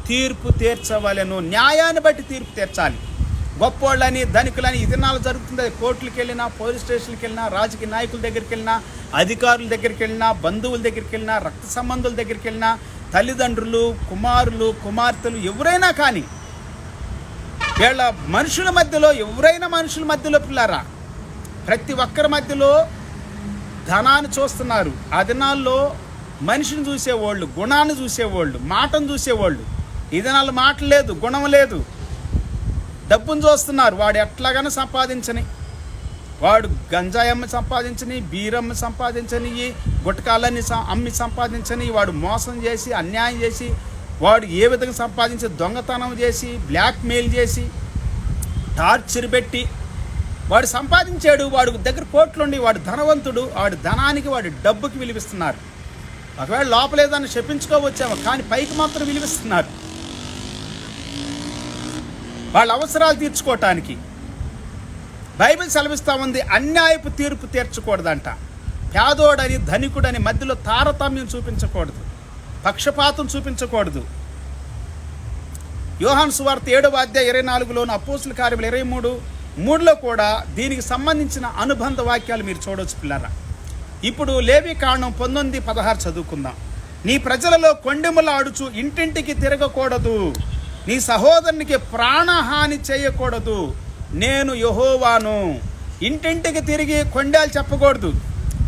తీర్పు తీర్చవలెను. న్యాయాన్ని బట్టి తీర్పు తీర్చాలి. గొప్పోళ్ళని, ధనికులని ఈ దినాలు జరుగుతుంది. కోర్టులకు వెళ్ళినా, పోలీస్ స్టేషన్కి వెళ్ళినా, రాజకీయ నాయకుల దగ్గరికి వెళ్ళినా, అధికారుల దగ్గరికి వెళ్ళినా, బంధువుల దగ్గరికి వెళ్ళినా, రక్త సంబంధుల దగ్గరికి వెళ్ళినా, తల్లిదండ్రులు, కుమారులు, కుమార్తెలు ఎవరైనా కానీ, వీళ్ళ మనుషుల మధ్యలో, ఎవరైనా మనుషుల మధ్యలో పిల్లారా ప్రతి ఒక్కరి మధ్యలో ధనాన్ని చూస్తున్నారు. ఆ దినాల్లో మనిషిని చూసేవాళ్ళు, గుణాన్ని చూసేవాళ్ళు, మాటను చూసేవాళ్ళు. ఈ దినాల్లో మాట లేదు, గుణం లేదు, డబ్బును చూస్తున్నారు. వాడు ఎట్లాగైనా సంపాదించని, వాడు గంజాయి అమ్మి సంపాదించని, బీరమ్మి సంపాదించని, గుట్కాలన్నీ అమ్మి సంపాదించని, వాడు మోసం చేసి అన్యాయం చేసి, వాడు ఏ విధంగా సంపాదించి దొంగతనం చేసి బ్లాక్మెయిల్ చేసి టార్చర్ పెట్టి వాడు సంపాదించాడు. వాడు దగ్గర కోట్లుండి వాడు ధనవంతుడు, వాడి ధనానికి వాడి డబ్బుకి విలువిస్తున్నారు. ఒకవేళ లోపలేదాన్ని చెప్పించుకోవచ్చామో, కానీ పైకి మాత్రం విలువిస్తున్నారు వాళ్ళ అవసరాలు తీర్చుకోవటానికి. బైబిల్ సెలవిస్తూ ఉంది, అన్యాయపు తీర్పు తీర్చకూడదంట. పేదోడని ధనికుడని మధ్యలో తారతమ్యం చూపించకూడదు, పక్షపాతం చూపించకూడదు. యోహాను సువార్త 7వ అధ్యాయం 24లోను, అపోస్తుల కార్యములు 23:3లో కూడా దీనికి సంబంధించిన అనుబంధ వాక్యాలు మీరు చూడవచ్చు పిల్లరా. ఇప్పుడు లేవీకాండం 19:16 చదువుకుందాం. నీ ప్రజలలో కొండెములాడుచు ఇంటింటికి తిరగకూడదు, నీ సహోదరునికి ప్రాణహాని చేయకూడదు, నేను యెహోవాను. ఇంటింటికి తిరిగి కొండాలు చెప్పకూడదు.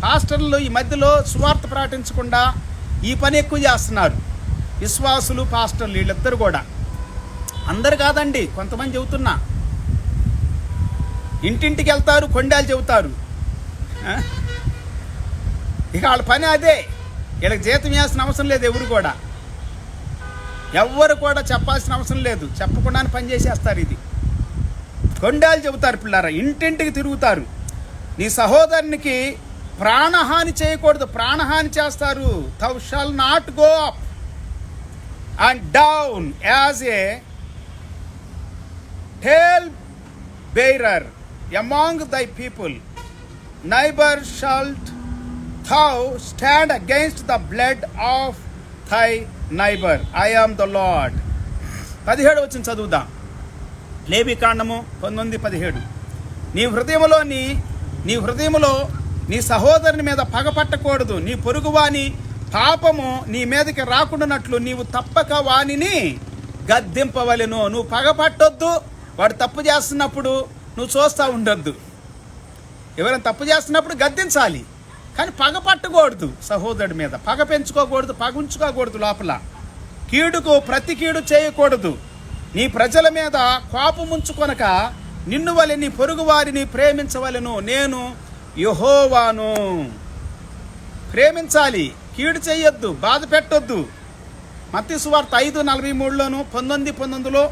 పాస్టర్లు ఈ మధ్యలో సువార్త ప్రకటించకుండా ఈ పని ఎక్కువ చేస్తున్నారు. విశ్వాసులు, పాస్టర్లు వీళ్ళిద్దరు కూడా, అందరు కాదండి, కొంతమంది చెబుతున్నా, ఇంటింటికి వెళ్తారు, కొండాలు చెబుతారు. ఇక వాళ్ళ పని అదే. వీళ్ళకి జీతం వేయాల్సిన అవసరం లేదు. ఎవరు కూడా చెప్పాల్సిన అవసరం లేదు, చెప్పకుండానే పని చేసేస్తారు. ఇది కొండాలు చెబుతారు పిల్లారా, ఇంటింటికి తిరుగుతారు. నీ సహోదరునికి ప్రాణహాని చేయకూడదు, ప్రాణహాని చేస్తారు. thou shall not go up and down as a tale bearer among thy people, neither shalt thou stand against the blood of thy neighbor. I am the Lord. 17 వచ్చిన చదువుదాం. లేవీకాండము 19:17. నీ హృదయములో నీ సహోదరుని మీద పగపట్టకూడదు, నీ పొరుగువాని పాపము నీ మీదకి రాకుండానట్లు నీవు తప్పక వానిని గద్దింపవలెను. నువ్వు పగపట్టొద్దు. వాడు తప్పు చేస్తున్నప్పుడు నువ్వు చూస్తూ ఉండొద్దు. ఎవరైనా తప్పు చేస్తున్నప్పుడు గద్దించాలి, కానీ పగ పట్టకూడదు. సహోదరుడి మీద పగ పెంచుకోకూడదు, పగ ఉంచుకోకూడదు. లోపల కీడుకు ప్రతి కీడు చేయకూడదు. నీ ప్రజల మీద కోపం ఉంచుకొనక నిన్ను వలె నీ పొరుగు వారిని ప్రేమించవలెను, నేను యెహోవాను. ప్రేమించాలి, కీడు చేయొద్దు, బాధ పెట్టొద్దు. మత్తయి సువార్త 5:43లోను, 19:19లో,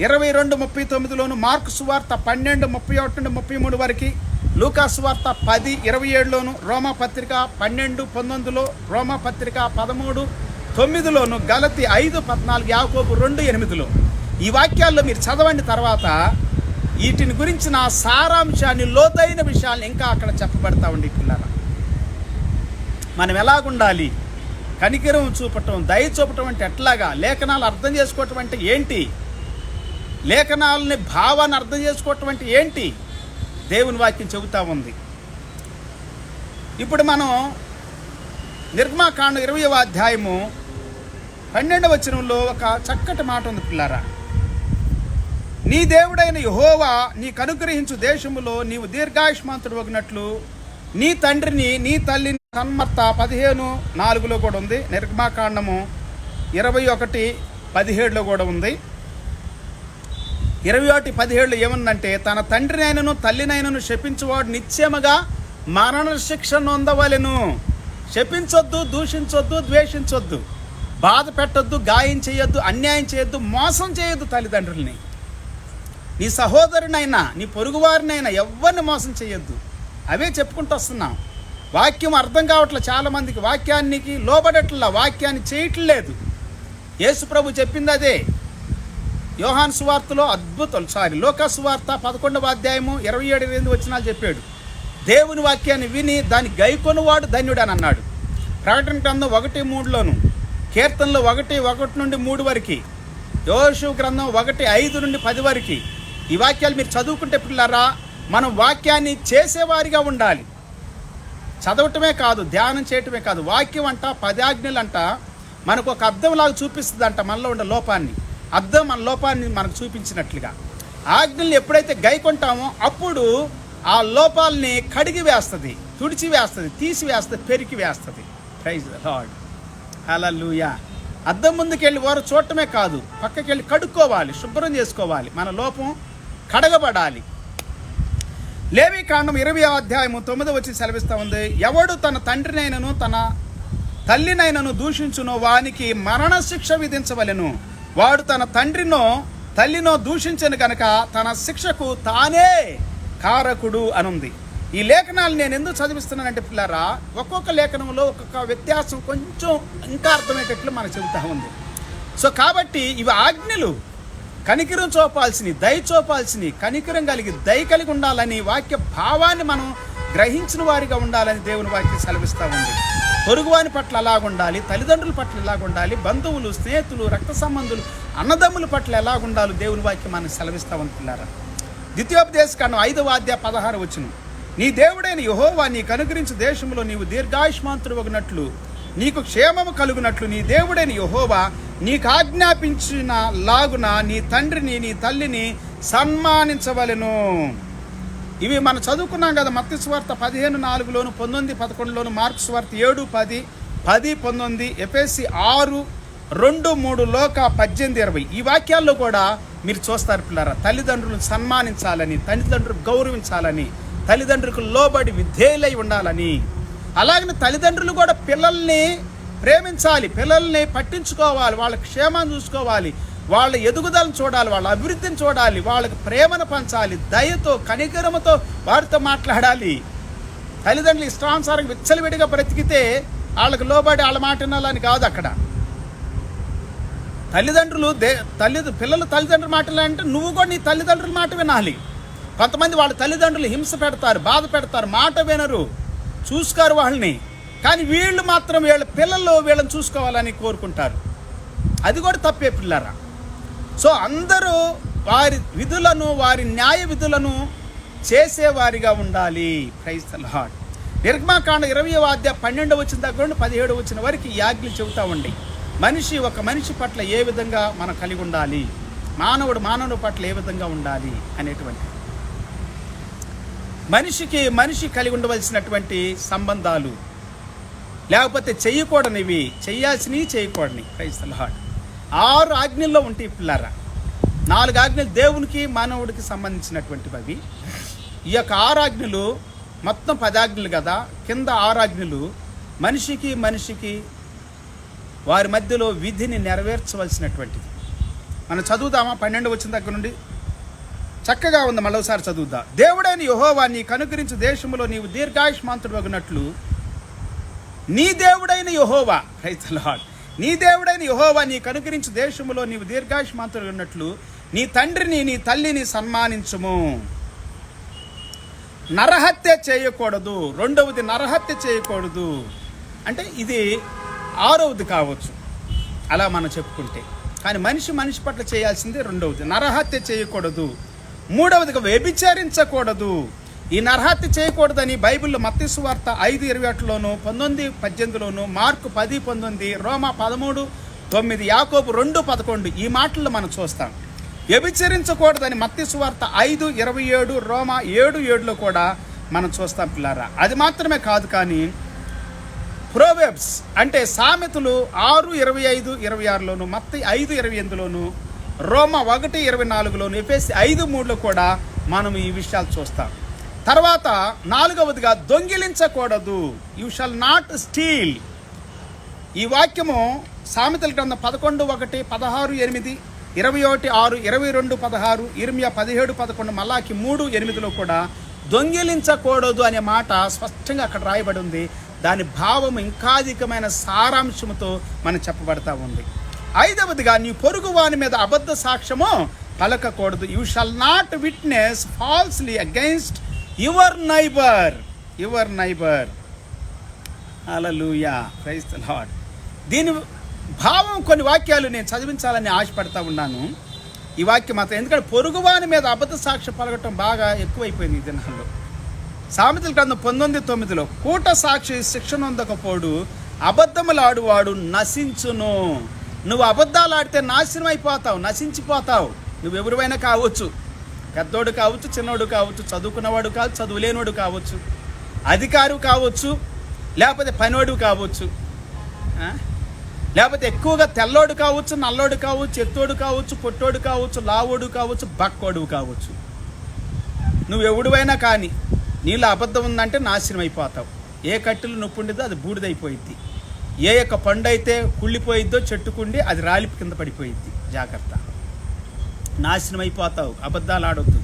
22:39లోను, మార్కు సువార్త 12:31-33 వరకు, లూకా సువార్త 10:27లోను, రోమా పత్రిక 12:19లో, రోమా పత్రిక 13:9లోను, గలతీ 5:14, యాకోబు 2:8లో. ఈ వాక్యాల్లో మీరు చదవండి. తర్వాత వీటిని గురించిన సారాంశాన్ని, లోతైన విషయాలు ఇంకా అక్కడ చెప్పబడతా ఉండి పిల్లల. మనం ఎలాగుండాలి, కనికరం చూపటం, దయ చూపటం అంటే ఎట్లాగా, లేఖనాలు అర్థం చేసుకోవటం అంటే ఏంటి, లేఖనాలని భావాన్ని అర్థం చేసుకోవటం అంటే ఏంటి, దేవుని వాక్యం చెబుతా ఉంది. ఇప్పుడు మనం నిర్గమాకాండం 20వ అధ్యాయము 12వ వచనంలో ఒక చక్కటి మాట ఉంది పిల్లారా. నీ దేవుడైన యెహోవా నీకు అనుగ్రహించు దేశములో నీవు దీర్ఘాయుష్మంతుడు వగినట్లు నీ తండ్రిని నీ తల్లిని సన్మర్త 15:4లో కూడా ఉంది. నిర్గమాకాండము 21:17లో కూడా ఉంది. 21:17లో ఏముందంటే, తన తండ్రినైనను తల్లినైనను శపించువాడు నిత్యముగా మరణ శిక్ష నొందవలెను. శపించొద్దు, దూషించొద్దు, ద్వేషించొద్దు, బాధ పెట్టొద్దు, గాయం చేయొద్దు, అన్యాయం చేయొద్దు, మోసం చేయొద్దు తల్లిదండ్రుల్ని. నీ సహోదరునైనా నీ పొరుగువారినైనా ఎవరిని మోసం చేయొద్దు. అవే చెప్పుకుంటూ వస్తున్నాం. వాక్యం అర్థం కావట్లేదు చాలామందికి, వాక్యానికి లోబడట్లా, వాక్యాన్ని చేయట్లేదు. యేసు ప్రభు చెప్పింది అదే. యోహాను సువార్తలో లూకా సువార్త 11వ అధ్యాయము 27-28 వచనాలు చెప్పాడు. దేవుని వాక్యాన్ని విని దాన్ని గైకొనువాడు ధన్యుడు అని అన్నాడు. ప్రకటన గ్రంథం 1:3లోను, కీర్తనలు 1:1-3 వరకు, యోషువ గ్రంథం 1:5-10 వరకు. ఈ వాక్యాలు మీరు చదువుకుంటే పిల్లరా, మనం వాక్యాన్ని చేసేవారిగా ఉండాలి. చదవటమే కాదు, ధ్యానం చేయటమే కాదు. వాక్యం అంట 10 ఆజ్ఞలంట మనకు ఒక అర్థంలాగా చూపిస్తుంది అంట, మనలో ఉండే లోపాన్ని. అర్థం మన లోపాన్ని మనకు చూపించినట్లుగా. ఆజ్ఞల్ని ఎప్పుడైతే గైకొంటామో అప్పుడు ఆ లోపాలని కడిగి వేస్తుంది, తుడిచి వేస్తుంది, తీసి వేస్తుంది, పెరికి వేస్తుంది. Praise the lord. హల్లెలూయా. అద్దం ముందుకెళ్ళి వారు చూడటమే కాదు, పక్కకెళ్ళి కడుక్కోవాలి, శుభ్రం చేసుకోవాలి, మన లోపం కడగబడాలి. లేవీకాండం 20వ అధ్యాయము 9వ వచనం సెలవిస్తూ ఉంది, ఎవడు తన తండ్రినైనను తన తల్లినైనను దూషించునో వానికి మరణశిక్ష విధించవలెను. వాడు తన తండ్రినో తల్లినో దూషించను కనుక తన శిక్షకు తానే కారకుడు అనుంది. ఈ లేఖనాలు నేను ఎందుకు చదివిస్తున్నానంటే పిల్లరా, ఒక్కొక్క లేఖనంలో ఒక్కొక్క వ్యత్యాసం కొంచెం ఇంకా అర్థమయ్యేటట్లు మనకు చెబుతా ఉంది. సో కాబట్టి ఇవి ఆజ్ఞలు, కనికరం చూపాల్సినవి, దయ చూపాల్సినవి, కనికరం కలిగి దయ కలిగి ఉండాలని, వాక్య భావాన్ని మనం గ్రహించిన వారిగా ఉండాలని దేవుని వాక్యం సెలవిస్తూ ఉంది. పొరుగువాని పట్ల ఎలాగుండాలి, తల్లిదండ్రుల పట్ల ఎలాగుండాలి, బంధువులు, స్నేహితులు, రక్త సంబంధులు, అన్నదమ్ముల పట్ల ఎలాగుండాలి దేవుని వాక్యం మనకు సెలవిస్తూ ఉంది పిల్లారా. ద్వితీయోపదేశకాండం 5వ అధ్యాయం 16వ వచనం, నీ దేవుడైన యెహోవా నీకు అనుగ్రహించు దేశంలో నీవు దీర్ఘాయుష్మాంతుడు వగునట్లు నీకు క్షేమము కలుగునట్లు నీ దేవుడైన యెహోవా నీకు ఆజ్ఞాపించిన లాగున నీ తండ్రిని నీ తల్లిని సన్మానించవలెను. ఇవి మనం చదువుకున్నాం కదా, మత్తయి సువార్త 15:4, 19:11, మార్కు సువార్త 7:10, 10:19, ఎఫెసీ 6:2-3, లోక 18:20. ఈ వాక్యాల్లో కూడా మీరు చూస్తారు పిల్లరా, తల్లిదండ్రులను సన్మానించాలని, తల్లిదండ్రులు గౌరవించాలని, తల్లిదండ్రులకు లోబడి విధేయులై ఉండాలని. అలాగనే తల్లిదండ్రులు కూడా పిల్లల్ని ప్రేమించాలి, పిల్లల్ని పట్టించుకోవాలి, వాళ్ళ క్షేమాన్ని చూసుకోవాలి, వాళ్ళ ఎదుగుదలను చూడాలి, వాళ్ళ అభివృద్ధిని చూడాలి, వాళ్ళకి ప్రేమను పంచాలి, దయతో కనికరముతో వారితో మాట్లాడాలి. తల్లిదండ్రులు ఇష్టానుసారం విచ్చలవిడిగా బ్రతికితే వాళ్ళకి లోబడి వాళ్ళ మాట వినాలని కాదు. అక్కడ తల్లిదండ్రులు పిల్లలు తల్లిదండ్రుల మాటలు అంటే నువ్వు కూడా నీ తల్లిదండ్రుల మాట వినాలి. కొంతమంది వాళ్ళ తల్లిదండ్రులు హింస పెడతారు, బాధ పెడతారు, మాట వినరు, చూసుకోరు వాళ్ళని. కానీ వీళ్ళు మాత్రం వీళ్ళ పిల్లలు వీళ్ళని చూసుకోవాలని కోరుకుంటారు. అది కూడా తప్పే పిల్లరా. సో అందరూ వారి విధులను, వారి న్యాయ విధులను చేసేవారిగా ఉండాలి. Praise the Lord. నిర్గమాకాండం 20వ అధ్యాయం 12వ వచనం దగ్గర నుండి 17వ వచనం వరకు ఈ ఆజ్ఞలు చెబుతూ ఉండి, ఒక మనిషి పట్ల ఏ విధంగా మనం కలిగి ఉండాలి, మానవుడు పట్ల ఏ విధంగా ఉండాలి అనేటువంటి, మనిషి కలిగి ఉండవలసినటువంటి సంబంధాలు, లేకపోతే చెయ్యకూడనివి, చెయ్యాల్సినవి, చేయకూడని. Praise the lord. 6 ఆజ్ఞల్లో ఉంటాయి పిల్లరా. 4 ఆజ్ఞలు దేవునికి మానవుడికి సంబంధించినటువంటివి అవి. ఈ యొక్క 6 ఆజ్ఞలు మొత్తం 10 ఆజ్ఞలు కదా, కింద 6 ఆజ్ఞలు మనిషికి వారి మధ్యలో విధిని నెరవేర్చవలసినటువంటిది. మనం చదువుదామా? 12వ వచనం దగ్గర నుండి చక్కగా ఉంది, మరోసారి చదువుదా. దేవుడైన యెహోవా నీకు అనుగ్రహించు దేశంలో నీవు దీర్ఘాయుష్మాంతుడు వగునట్లు నీ దేవుడైన యెహోవా, ప్రైజ్ ది లార్డ్, నీ దేవుడైన యెహోవా నీకు అనుగ్రహించు దేశంలో నీవు దీర్ఘాయుష్మాంతుడు వగునట్లు నీ తండ్రిని నీ తల్లిని సన్మానించుము. నరహత్య చేయకూడదు. 2వది నరహత్య చేయకూడదు. అంటే ఇది 6వది కావచ్చు అలా మనం చెప్పుకుంటే. కానీ మనిషి పట్ల చేయాల్సింది 2వది, నరహత్య చేయకూడదు. 3వదిగా వ్యభిచరించకూడదు. ఈ నరహత్య చేయకూడదని బైబిల్లో మత్తయి సువార్త 5:28, 19:18, మార్కు 10:19, రోమా 13:9, యాకోబు 2:11 ఈ మాటల్లో మనం చూస్తాం. వ్యభిచరించకూడదని మత్తయి సువార్త 5:27, రోమా 7:7లో కూడా మనం చూస్తాం పిల్లారా. అది మాత్రమే కాదు, కానీ ప్రోవెబ్స్ అంటే సామెతలు 6:25-26లోను, మత్తయి 5:28లోను, రోమా 1:24లోను, ఎఫెసీ 5:3లో కూడా మనం ఈ విషయాలు చూస్తాం. తర్వాత 4వదిగా దొంగిలించకూడదు. You shall not steal. ఈ వాక్యము సామెతల గ్రంథం 11:1, 16:8, 21:6, 22:16, ఇర్మియా 17:11, మలాకి 3:8లో కూడా దొంగిలించకూడదు అనే మాట స్పష్టంగా అక్కడ రాయబడి ఉంది. దాని భావం ఇంకా అధికమైన సారాంశంతో మనం చెప్పబడతా ఉంది. 5వదిగా నీ పొరుగు వాని మీద అబద్ధ సాక్ష్యము పలకకూడదు. You shall not witness falsely against your neighbour. హల్లెలూయా, ప్రైజ్ ది లార్డ్. దీని భావం కొన్ని వాక్యాలు నేను చదివించాలని ఆశపడతా ఉన్నాను. ఈ వాక్యం మాత్రం, ఎందుకంటే పొరుగువాని మీద అబద్ధ సాక్ష్యం పలకటం బాగా ఎక్కువైపోయింది ఈ దినాల్లో. సామెతల గ్రంథం 19:9లో కూట సాక్షి శిక్షణ పొందకపోడు అబద్ధములాడువాడు నశించును. నువ్వు అబద్ధాలు ఆడితే నాశనం అయిపోతావు, నశించిపోతావు. నువ్వు ఎవరివైనా కావచ్చు. పెద్దోడు కావచ్చు, చిన్నోడు కావచ్చు, చదువుకున్నవాడు కావచ్చు, చదువులేనోడు కావచ్చు, అధికారి కావచ్చు, లేకపోతే పనోడు కావచ్చు, లేకపోతే ఎక్కువగా తెల్లోడు కావచ్చు, నల్లోడు కావచ్చు, ఎత్తోడు కావచ్చు, పొట్టోడు కావచ్చు, లావోడు కావచ్చు, బక్కోడు కావచ్చు. నువ్వు ఎవడువైనా కానీ నీళ్ళు అబద్ధం ఉందంటే నాశనం అయిపోతావు. ఏ కట్టెలు నొప్పి ఉండేదో అది బూడిదైపోయిద్ది. ఏ యొక్క పండు అయితే కుళ్ళిపోయిద్దో చెట్టుకుండి అది రాలిపి కింద పడిపోయిద్ది. జాగ్రత్త, నాశనం అయిపోతావు. అబద్ధాలు ఆడొద్దు,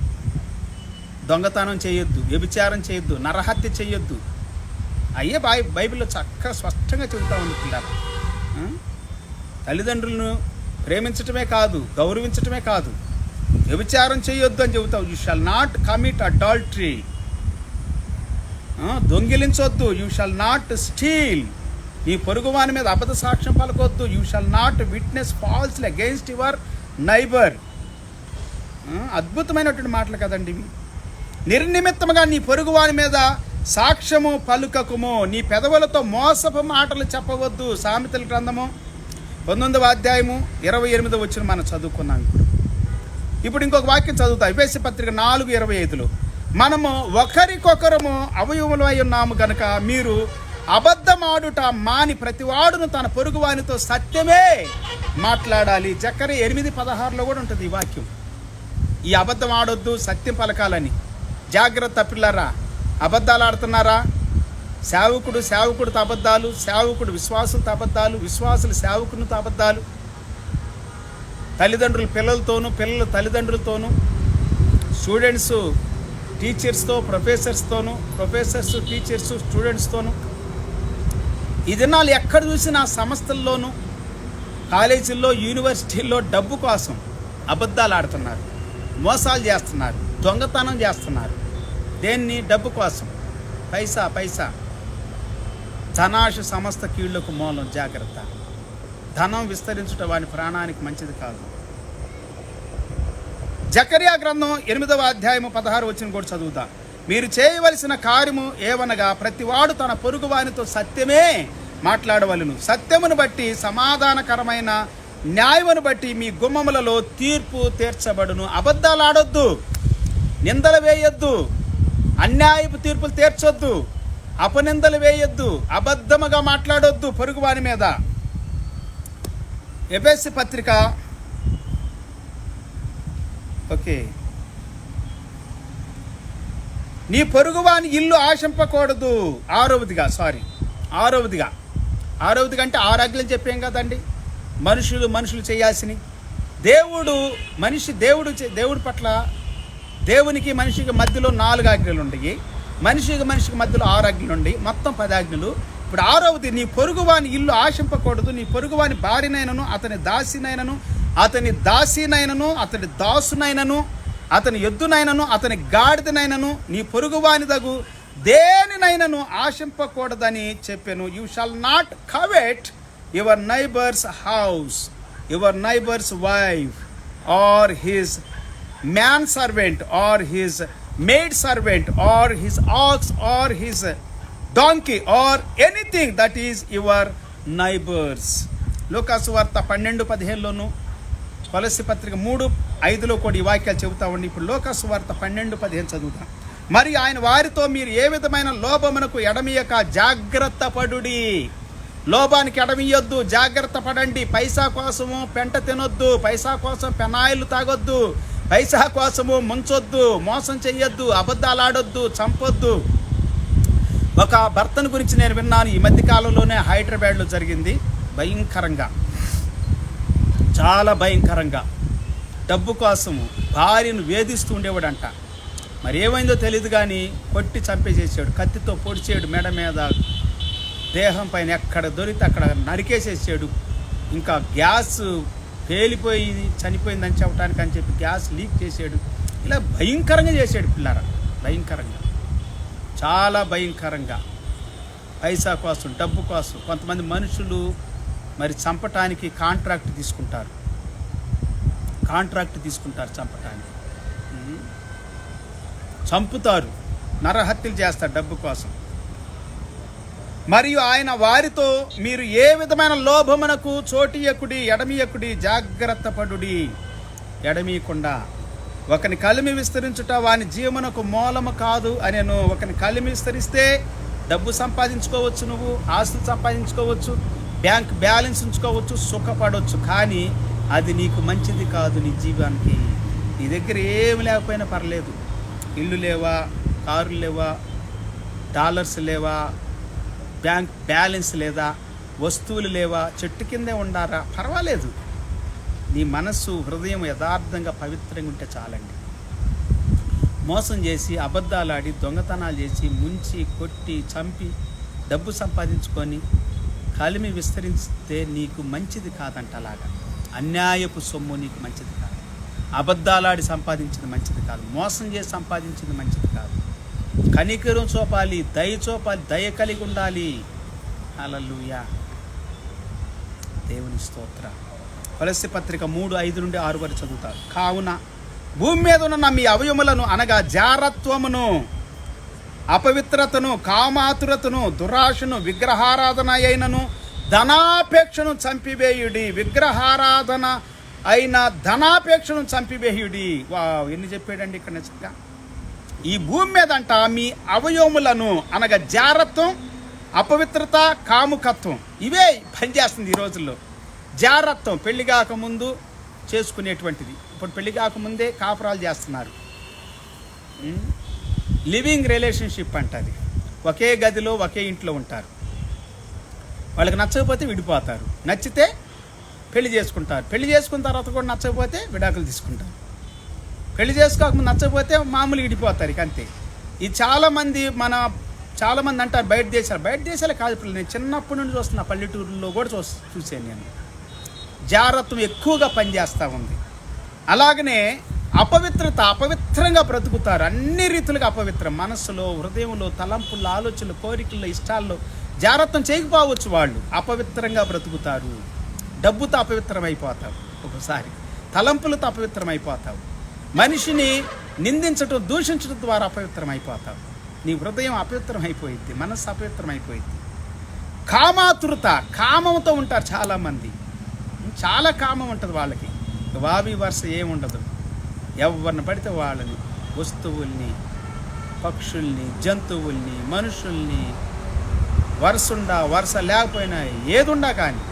దొంగతనం చేయొద్దు, వ్యభిచారం చేయొద్దు, నరహత్య చేయొద్దు. అయ్యే బైబిల్లో చక్కగా స్పష్టంగా చెబుతా ఉంది పిల్లలు. తల్లిదండ్రులను ప్రేమించటమే కాదు, గౌరవించటమే కాదు, వ్యభిచారం చేయొద్దు అని చెబుతావు. You shall not commit adultery. దొంగిలించొద్దు. You shall not steal. నీ పొరుగువాని మీద అబద్ధ సాక్ష్యం పలకొద్దు. You shall not witness falsely against your neighbour. అద్భుతమైనటువంటి మాటలు కదండి ఇవి. నిర్నిమిత్తముగా నీ పొరుగువాని మీద సాక్ష్యము పలుకకుము, నీ పెదవులతో మోసపు మాటలు చెప్పవద్దు. సామెతల గ్రంథము 19వ అధ్యాయము 28వ వచనం మనం చదువుకున్నాం. ఇప్పుడు ఇంకొక వాక్యం చదువుతా. ఎఫెసీ పత్రిక 4:25లో మనము ఒకరికొకరము అవయవములై ఉన్నాము గనుక మీరు అబద్ధమాడుట మాని ప్రతివాడును తన పొరుగువానితో సత్యమే మాట్లాడాలి. జకర్యా 8:16లో కూడా ఉంటుంది ఈ వాక్యం. ఈ అబద్ధం ఆడొద్దు, సత్యం పలకాలని. జాగ్రత్త పిల్లరా. అబద్ధాలు ఆడుతున్నారా? సేవకుడితో అబద్ధాలు, సేవకుడు విశ్వాసులతో అబద్ధాలు, విశ్వాసులు సేవకునితో అబద్ధాలు, తల్లిదండ్రులు పిల్లలతోనూ, పిల్లలు తల్లిదండ్రులతోనూ, స్టూడెంట్స్ టీచర్స్తో, ప్రొఫెసర్స్తోనూ, ప్రొఫెసర్స్ టీచర్స్ స్టూడెంట్స్తోనూ. ఈ దినాలు ఎక్కడ చూసినా సంస్థల్లోనూ, కాలేజీల్లో, యూనివర్సిటీల్లో డబ్బు కోసం అబద్ధాలు ఆడుతున్నారు, మోసాలు చేస్తున్నారు, దొంగతనం చేస్తున్నారు. దేన్ని? డబ్బు కోసం. పైసా. ధనాశ సమస్త కీళ్లకు మూలం. జాగ్రత్త. ధనం విస్తరించుట వాని ప్రాణానికి మంచిది కాదు. జకర్యా గ్రంథం 8వ అధ్యాయము 16 వచనం కూడా చదువుతా. మీరు చేయవలసిన కార్యము ఏవనగా ప్రతివాడు తన పొరుగువానితో సత్యమే మాట్లాడవలను. సత్యమును బట్టి సమాధానకరమైన న్యాయమును బట్టి మీ గుమ్మములలో తీర్పు తీర్చబడును. అబద్ధాలు ఆడొద్దు, నిందలు వేయొద్దు, అన్యాయపు తీర్పులు తీర్చొద్దు, అపనిందలు వేయొద్దు, అబద్ధముగా మాట్లాడొద్దు పొరుగువాని మీద. ఎఫెసీ పత్రిక నీ పొరుగువాని ఇల్లు ఆశింపకూడదు. ఆరవదిగా అంటే 6 ఆజ్ఞలు చెప్పాం కదండి. మనుషులు చేయాల్సినవి. దేవుడి పట్ల దేవునికి మనిషికి మధ్యలో 4 ఆజ్ఞలు ఉన్నాయి. మనిషికి మధ్యలో 6 ఆజ్ఞలు ఉన్నాయి. మొత్తం 10 ఆజ్ఞలు. ఇప్పుడు 6వది, నీ పొరుగువాని ఇల్లు ఆశింపకూడదు. నీ పొరుగువాని భార్యనైనను, అతని దాసినైనను, అతని దాసునైనను, అతని ఎద్దునైనను, అతని గాడిదనైనను, నీ పొరుగువానిదగు దేనినైనను ఆశింపకూడదని చెప్పాను. You shall not covet your neighbour's house, your neighbour's wife, or his man servant, or his maid servant, or his ox, or his donkey, or anything that is your neighbors. లూకాసు వార్త 12:15లోను, కొలస్సీ పత్రిక 3:5లో కూడా ఈ వాక్యాలు చెబుతా ఉండి. ఇప్పుడు లూకాసు వార్త 12:15 చదువుతాం. మరి ఆయన వారితో మీరు ఏ విధమైన లోభమునకు ఎడమియక జాగ్రత్త పడుడి. లోభానికి ఎడమియొద్దు, జాగ్రత్త పడండి. పైసా కోసము పెంట తినొద్దు, పైసా కోసం పెనాయిలు తాగొద్దు, పైసా కోసము ముంచొద్దు, మోసం చెయ్యొద్దు, అబద్ధాలు ఆడొద్దు, చంపొద్దు. ఒక భర్తను గురించి నేను విన్నాను. ఈ మధ్య కాలంలోనే హైదరాబాద్లో జరిగింది. చాలా భయంకరంగా డబ్బు కోసము భార్యను వేధిస్తూ ఉండేవాడంట. మరి ఏమైందో తెలియదు కానీ కొట్టి చంపేసేసాడు. కత్తితో పొడిచాడు, మెడ మీద, దేహం పైన ఎక్కడ దొరికితే అక్కడ నరికేసేసాడు. ఇంకా గ్యాస్ పేలిపోయి చనిపోయిందని చెప్పడానికి అని చెప్పి గ్యాస్ లీక్ చేసాడు. ఇలా భయంకరంగా చేశాడు పిల్లరా, భయంకరంగా, చాలా భయంకరంగా. పైసా కోసం, డబ్బు కోసం కొంతమంది మనుషులు మరి చంపటానికి కాంట్రాక్ట్ తీసుకుంటారు చంపటానికి. చంపుతారు, నరహత్యలు చేస్తారు డబ్బు కోసం. మరియు ఆయన వారితో మీరు ఏ విధమైన లోభమునకు చోటియకుడి, ఎడమియకుడి, జాగ్రత్త పడుడి. ఎడమీయకుండా ఒకని కలిమి విస్తరించుట వాని జీవనకు మూలము కాదు అనేను. ఒకని కలిమి విస్తరిస్తే డబ్బు సంపాదించుకోవచ్చు, నువ్వు ఆస్తులు సంపాదించుకోవచ్చు, బ్యాంక్ బ్యాలెన్స్ ఉంచుకోవచ్చు, సుఖపడవచ్చు. కానీ అది నీకు మంచిది కాదు. నీ జీవానికి నీ దగ్గర ఏమి లేకపోయినా పర్లేదు. ఇల్లు లేవా, కారులు లేవా, డాలర్స్ లేవా, బ్యాంక్ బ్యాలెన్స్ లేదా, వస్తువులు లేవా, చెట్టు కిందే ఉండారా, పర్వాలేదు. నీ మనస్సు హృదయం యథార్థంగా పవిత్రంగా ఉంటే చాలండి. మోసం చేసి, అబద్ధాలాడి, దొంగతనాలు చేసి, ముంచి, కొట్టి, చంపి, డబ్బు సంపాదించుకొని కలిమి విస్తరిస్తే నీకు మంచిది కాదంట. అలాగా అన్యాయపు సొమ్ము నీకు మంచిది కాదు. అబద్ధాలాడి సంపాదించింది మంచిది కాదు. మోసం చేసి సంపాదించింది మంచిది కాదు. కనికరం చూపాలి, దయ చూపాలి, దయ కలిగి ఉండాలి. హల్లెలూయా, దేవుని స్తోత్ర. కొలస్సీ పత్రిక 3:5-6 వరకు చదువుతారు. కావున భూమి మీద ఉన్న మీ అవయములను అనగా జారత్వమును, అపవిత్రతను, కామాతురతను, దురాశను, విగ్రహారాధన అయినను ధనాపేక్షను చంపివేయుడి. విగ్రహారాధన అయిన ధనాపేక్షను చంపివేయుడి. ఎన్ని చెప్పాడండి ఇక్కడ నిజంగా. ఈ భూమి మీద అంట మీ అవయవములను అనగా జారత్వం, అపవిత్రత, కాముకత్వం ఇవే పనిచేస్తుంది ఈ రోజుల్లో. జారత్వం పెళ్లి కాకముందు చేసుకునేటువంటిది. ఇప్పుడు పెళ్లి కాకముందే కాపురాలు చేస్తున్నారు. లివింగ్ రిలేషన్షిప్ అంటది. ఒకే గదిలో ఒకే ఇంట్లో ఉంటారు. వాళ్ళకి నచ్చకపోతే విడిపోతారు, నచ్చితే పెళ్లి చేసుకుంటారు. పెళ్లి చేసుకున్న తర్వాత కూడా నచ్చకపోతే విడాకులు తీసుకుంటారు. పెళ్లి చేసుకోకముందు నచ్చకపోతే మామూలు విడిపోతారు. ఇక అంతే. ఇది చాలామంది అంటారు బయట దేశాలు కాదు. ఇప్పుడు నేను చిన్నప్పటి నుండి చూస్తున్నా, పల్లెటూరులో కూడా చూసాను నేను. జారత్వం ఎక్కువగా పనిచేస్తూ ఉంది. అలాగనే అపవిత్రంగా బ్రతుకుతారు. అన్ని రీతులుగా అపవిత్రం. మనస్సులో, హృదయంలో, తలంపుల్లో, ఆలోచనలు, కోరికల్లో, ఇష్టాల్లో జారత్వం చేయకపోవచ్చు. వాళ్ళు అపవిత్రంగా బ్రతుకుతారు. డబ్బుతో అపవిత్రం అయిపోతావు, ఒకసారి తలంపులతో అపవిత్రం అయిపోతావు, మనిషిని నిందించడం, దూషించడం ద్వారా అపవిత్రం అయిపోతావు. నీ హృదయం అపవిత్రం అయిపోయింది, మనస్సు అపవిత్రం అయిపోయింది. కామాతురత, కామంతో ఉంటారు చాలామంది. చాలా కామం ఉంటుంది వాళ్ళకి. వావి వరుస ఏముండదు. ఎవరిని పడితే వాళ్ళని, వస్తువుల్ని, పక్షుల్ని, జంతువుల్ని, మనుషుల్ని, వరుస లేకపోయినా ఏదుండా కానీ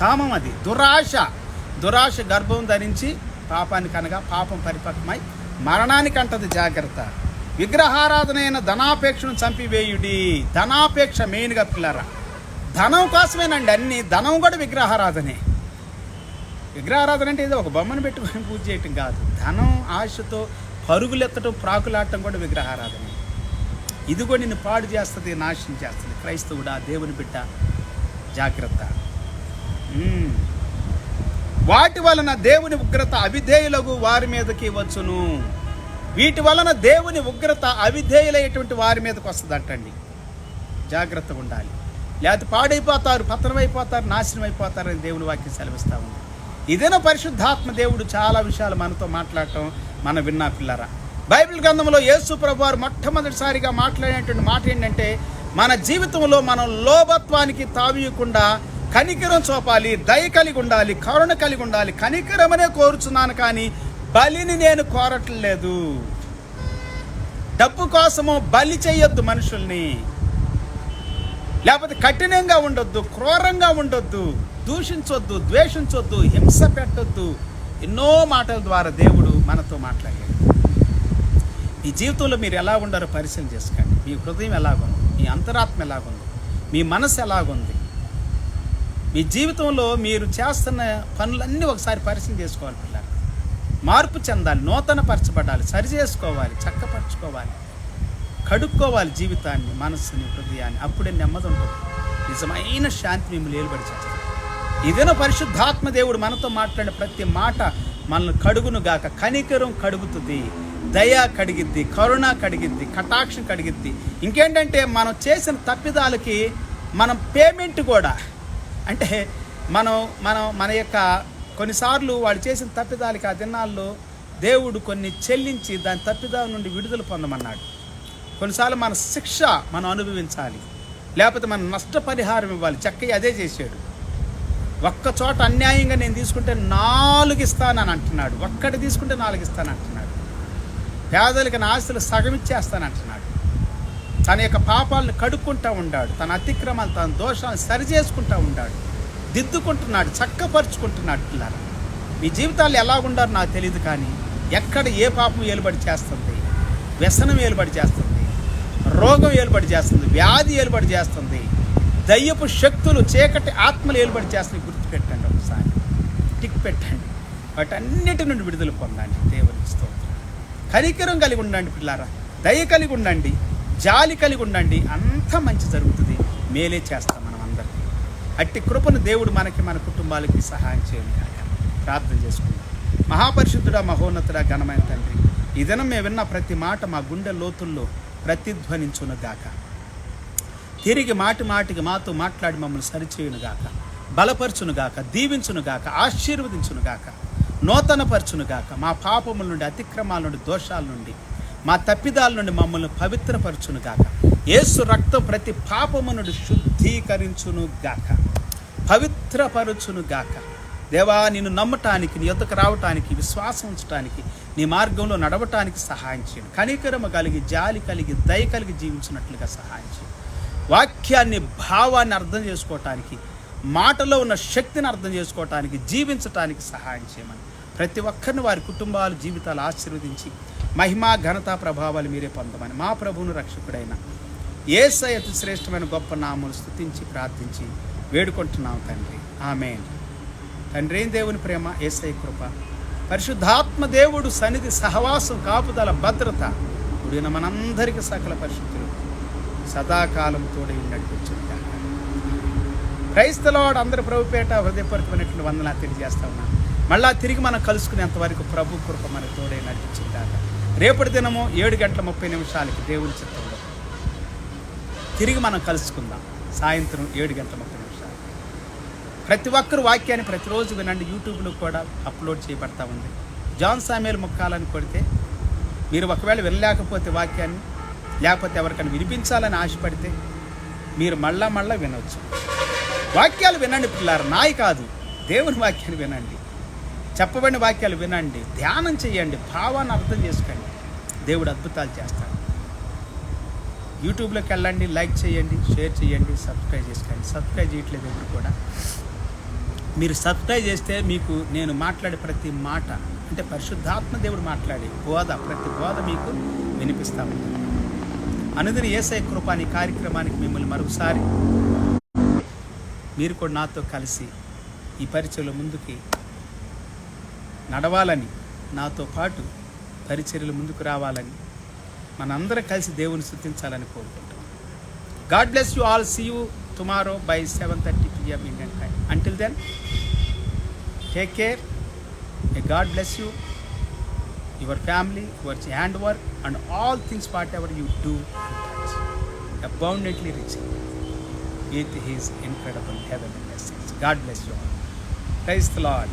కామం అది. దురాశ గర్భం ధరించి పాపానికి అనగా పాపం పరిపక్వమై మరణానికి అంటది. జాగ్రత్త. విగ్రహారాధన అయిన ధనాపేక్షను చంపివేయుడి. ధనాపేక్ష మెయిన్గా పిల్లరా. ధనం కోసమేనండి అన్ని. ధనం కూడా విగ్రహారాధనే. విగ్రహారాధన అంటే ఏదో ఒక బొమ్మను పెట్టుకొని పూజ చేయటం కాదు. ధనం ఆశతో పరుగులెత్తడం, ప్రాకులాడటం కూడా విగ్రహారాధనే. ఇది కూడా నిన్ను పాడు చేస్తుంది, నాశనం చేస్తుంది. క్రైస్తవుడా, దేవుని బిడ్డ, జాగ్రత్త. వాటి వలన దేవుని ఉగ్రత అవిధేయులకు వారి మీదకి వచ్చును. వీటి వలన దేవుని ఉగ్రత అవిధేయులైనటువంటి వారి మీదకి వస్తుంది అంటండి. జాగ్రత్తగా ఉండాలి. లేకపోతే పాడైపోతారు, పతనమైపోతారు, నాశనం అయిపోతారు అని దేవుని వాక్యం సెలవిస్తూ ఉంది. ఇదేనా పరిశుద్ధాత్మ దేవుడు చాలా విషయాలు మనతో మాట్లాడటం మనం విన్నా పిల్లరా. బైబిల్ గ్రంథంలో యేసు ప్రభువారు మొట్టమొదటిసారిగా మాట్లాడేటువంటి మాట ఏంటంటే, మన జీవితంలో మనం లోభత్వానికి తావీయకుండా కనికరం చూపాలి, దయ కలిగి ఉండాలి, కరుణ కలిగి ఉండాలి. కనికరమనే కోరుచున్నాను కానీ బలిని నేను కోరట్లేదు. డబ్బు కోసము బలి చేయొద్దు మనుషుల్ని. లేకపోతే కఠినంగా ఉండొద్దు, క్రూరంగా ఉండొద్దు, దూషించొద్దు, ద్వేషించొద్దు, హింస పెట్టొద్దు. ఎన్నో మాటల ద్వారా దేవుడు మనతో మాట్లాడాడు. మీ జీవితంలో మీరు ఎలా ఉండారో పరిశీలన చేసుకోండి. మీ హృదయం ఎలాగుంది, మీ అంతరాత్మ ఎలాగుంది, మీ మనసు ఎలాగుంది. మీ జీవితంలో మీరు చేస్తున్న పనులన్నీ ఒకసారి పరిశీలన చేసుకోవాలి పిల్లలు. మార్పు చెందాలి, నూతన పరచబడాలి, సరి చేసుకోవాలి, చక్కపరచుకోవాలి, కడుక్కోవాలి జీవితాన్ని, మనస్సుని, హృదయాన్ని. అప్పుడే నెమ్మది ఉంటుంది. నిజమైన శాంతి మిమ్మల్ని ఏలుబడి చేస్తుంది. ఇదేనో పరిశుద్ధాత్మ దేవుడు మనతో మాట్లాడిన ప్రతి మాట మనల్ని కడుగును గాక. కనికరం కడుగుతుంది, దయ కడిగిద్ది, కరుణ కడిగిద్ది, కటాక్షం కడిగిద్ది. ఇంకేంటంటే మనం చేసిన తప్పిదాలకి మనం పేమెంట్ కూడా, అంటే మన యొక్క కొన్నిసార్లు వాడు చేసిన తప్పిదాలకి ఆ దినాల్లో దేవుడు కొన్ని చెల్లించి దాని తప్పిదాల నుండి విడుదల పొందమన్నాడు. కొన్నిసార్లు మన శిక్ష మనం అనుభవించాలి, లేకపోతే మన నష్టపరిహారం ఇవ్వాలి. చక్కగా అదే చేశాడు. ఒక్క చోట అన్యాయంగా నేను తీసుకుంటే 4 ఇస్తానని అంటున్నాడు. ఒక్కటి తీసుకుంటే 4 ఇస్తానంటున్నాడు. పేదలకి నా ఆస్తులు సగం ఇచ్చేస్తానంటున్నాడు. తన యొక్క పాపాలను కడుక్కుంటూ ఉన్నాడు. తన అతిక్రమాలు, తన దోషాలను సరిచేసుకుంటూ ఉన్నాడు. దిద్దుకుంటున్నాడు, చక్కపరుచుకుంటున్నాడు. పిల్లలు, మీ జీవితాలు ఎలా ఉండారో నాకు తెలియదు, కానీ ఎక్కడ ఏ పాపం ఏలుబడి చేస్తుంది, వ్యసనం ఏలుబడి చేస్తుంది, రోగం ఏలుబడి చేస్తుంది, వ్యాధి ఏలుబడి చేస్తుంది, దయ్యపు శక్తులు, చీకటి ఆత్మలు ఏలుబడి చేస్తుంది, గుర్తుపెట్టండి. ఒకసారి టిక్ పెట్టండి. వాటన్నిటి నుండి విడుదల పొందండి. దేవునికి స్తోత్రం. కనికరం కలిగి ఉండండి పిల్లారా, దయ కలిగి ఉండండి, జాలి కలిగి ఉండండి. అంతా మంచి జరుగుతుంది, మేలే చేస్తాం మనం అందరికీ. అట్టి కృపను దేవుడు మనకి, మన కుటుంబాలకి సహాయం చేయండి. ప్రార్థన చేసుకుందాం. మహాపరిశుద్ధుడా, మహోన్నతుడా, ఘనమైన తండ్రి, ఈ దినం మేము విన్న ప్రతి మాట మా గుండె లోతుల్లో ప్రతిధ్వనించును గాక. తిరిగి మాటి మాటికి మాతో మాట్లాడి మమ్మల్ని సరిచేయును గాక, బలపరచును గాక, దీవించును గాక, ఆశీర్వదించును గాక, నూతన పరచును గాక. మా పాపముల నుండి, అతిక్రమాల నుండి, దోషాల నుండి, మా తప్పిదాల నుండి మమ్మల్ని పవిత్రపరచును గాక. యేసు రక్తం ప్రతి పాపము నుండి శుద్ధీకరించును గాక, పవిత్రపరచును గాక. దేవా, నిన్ను నమ్మటానికి, నీ యొద్దకు రావటానికి, విశ్వాసం ఉంచడానికి, నీ మార్గంలో నడవటానికి సహాయం చేయండి. కనికరమ కలిగి, జాలి కలిగి, దయ కలిగి జీవించినట్లుగా సహాయం చేయండి. వాక్యాన్ని, భావాన్ని అర్థం చేసుకోవటానికి, మాటలో ఉన్న శక్తిని అర్థం చేసుకోవటానికి, జీవించటానికి సహాయం చేయమని ప్రతి ఒక్కరిని, వారి కుటుంబాలు, జీవితాలు ఆశీర్వదించి మహిమా, ఘనత, ప్రభావాలు మీరే పొందమని మా ప్రభువును రక్షకుడైన యేసయ్య అతి శ్రేష్టమైన గొప్ప నామములు స్తుతించి ప్రార్థించి వేడుకుంటున్నాం తండ్రి. ఆమేన్. తండ్రి దేవుని ప్రేమ, యేసయ్య కృప, పరిశుద్ధాత్మ దేవుడు సన్నిధి, సహవాసం, కాపుదల, భద్రత కూడిన మనందరికీ సకల పరిశుద్ధులు సదాకాలం తోడై నడిపించుగాక. క్రైస్తలవాడు అందరి ప్రభుపేట హృదయపూర్వకమైనటువంటి వందనాలు తెలియజేస్తా ఉన్నాను. మళ్ళా తిరిగి మనం కలుసుకునేంతవరకు ప్రభు కృప మన తోడై నడిపించుగాక. రేపటి దినము 7:30 దేవుని చిత్తంలో తిరిగి మనం కలుసుకుందాం. సాయంత్రం 7:30. ప్రతి ఒక్కరు వాక్యాన్ని ప్రతిరోజు వినండి. యూట్యూబ్లో కూడా అప్లోడ్ చేయబడతా ఉంది. జాన్ సామ్యూయల్ ముక్కాలని కొడితే మీరు ఒకవేళ వినలేకపోతే వాక్యాన్ని, లేకపోతే ఎవరికైనా వినిపించాలని ఆశపడితే మీరు మళ్ళా వినవచ్చు. వాక్యాలు వినండి పిల్లారు, నాయి కాదు, దేవుని వాక్యాన్ని వినండి. చెప్పబడిన వాక్యాలు వినండి, ధ్యానం చేయండి, భావాన్ని అర్థం చేసుకోండి. దేవుడు అద్భుతాలు చేస్తాడు. యూట్యూబ్లోకి వెళ్ళండి, లైక్ చేయండి, షేర్ చేయండి, సబ్స్క్రైబ్ చేసుకోండి. సబ్స్క్రైబ్ చేయట్లేదు ఎవరు కూడా. మీరు సబ్స్క్రైబ్ చేస్తే మీకు నేను మాట్లాడే ప్రతి మాట, అంటే పరిశుద్ధాత్మ దేవుడు మాట్లాడే బోధ, ప్రతి బోధ మీకు వినిపిస్తాము. అనుదిన యేసయ్య కృప అనే కార్యక్రమానికి మిమ్మల్ని మరొకసారి మీరు కూడా నాతో కలిసి ఈ పరిచర్యలో ముందుకి నడవాలని, నాతో పాటు పరిచర్యలు ముందుకు రావాలని, మనందరం కలిసి దేవుని స్తుతించాలని కోరుకుంటాం. God bless you all. See you tomorrow by 7:30 PM Indian time. Until then, take care. May God bless you, your family, your handwork, and all things whatever you do and touch, abundantly rich with His incredible heavenly blessings. God bless you all. Praise the Lord.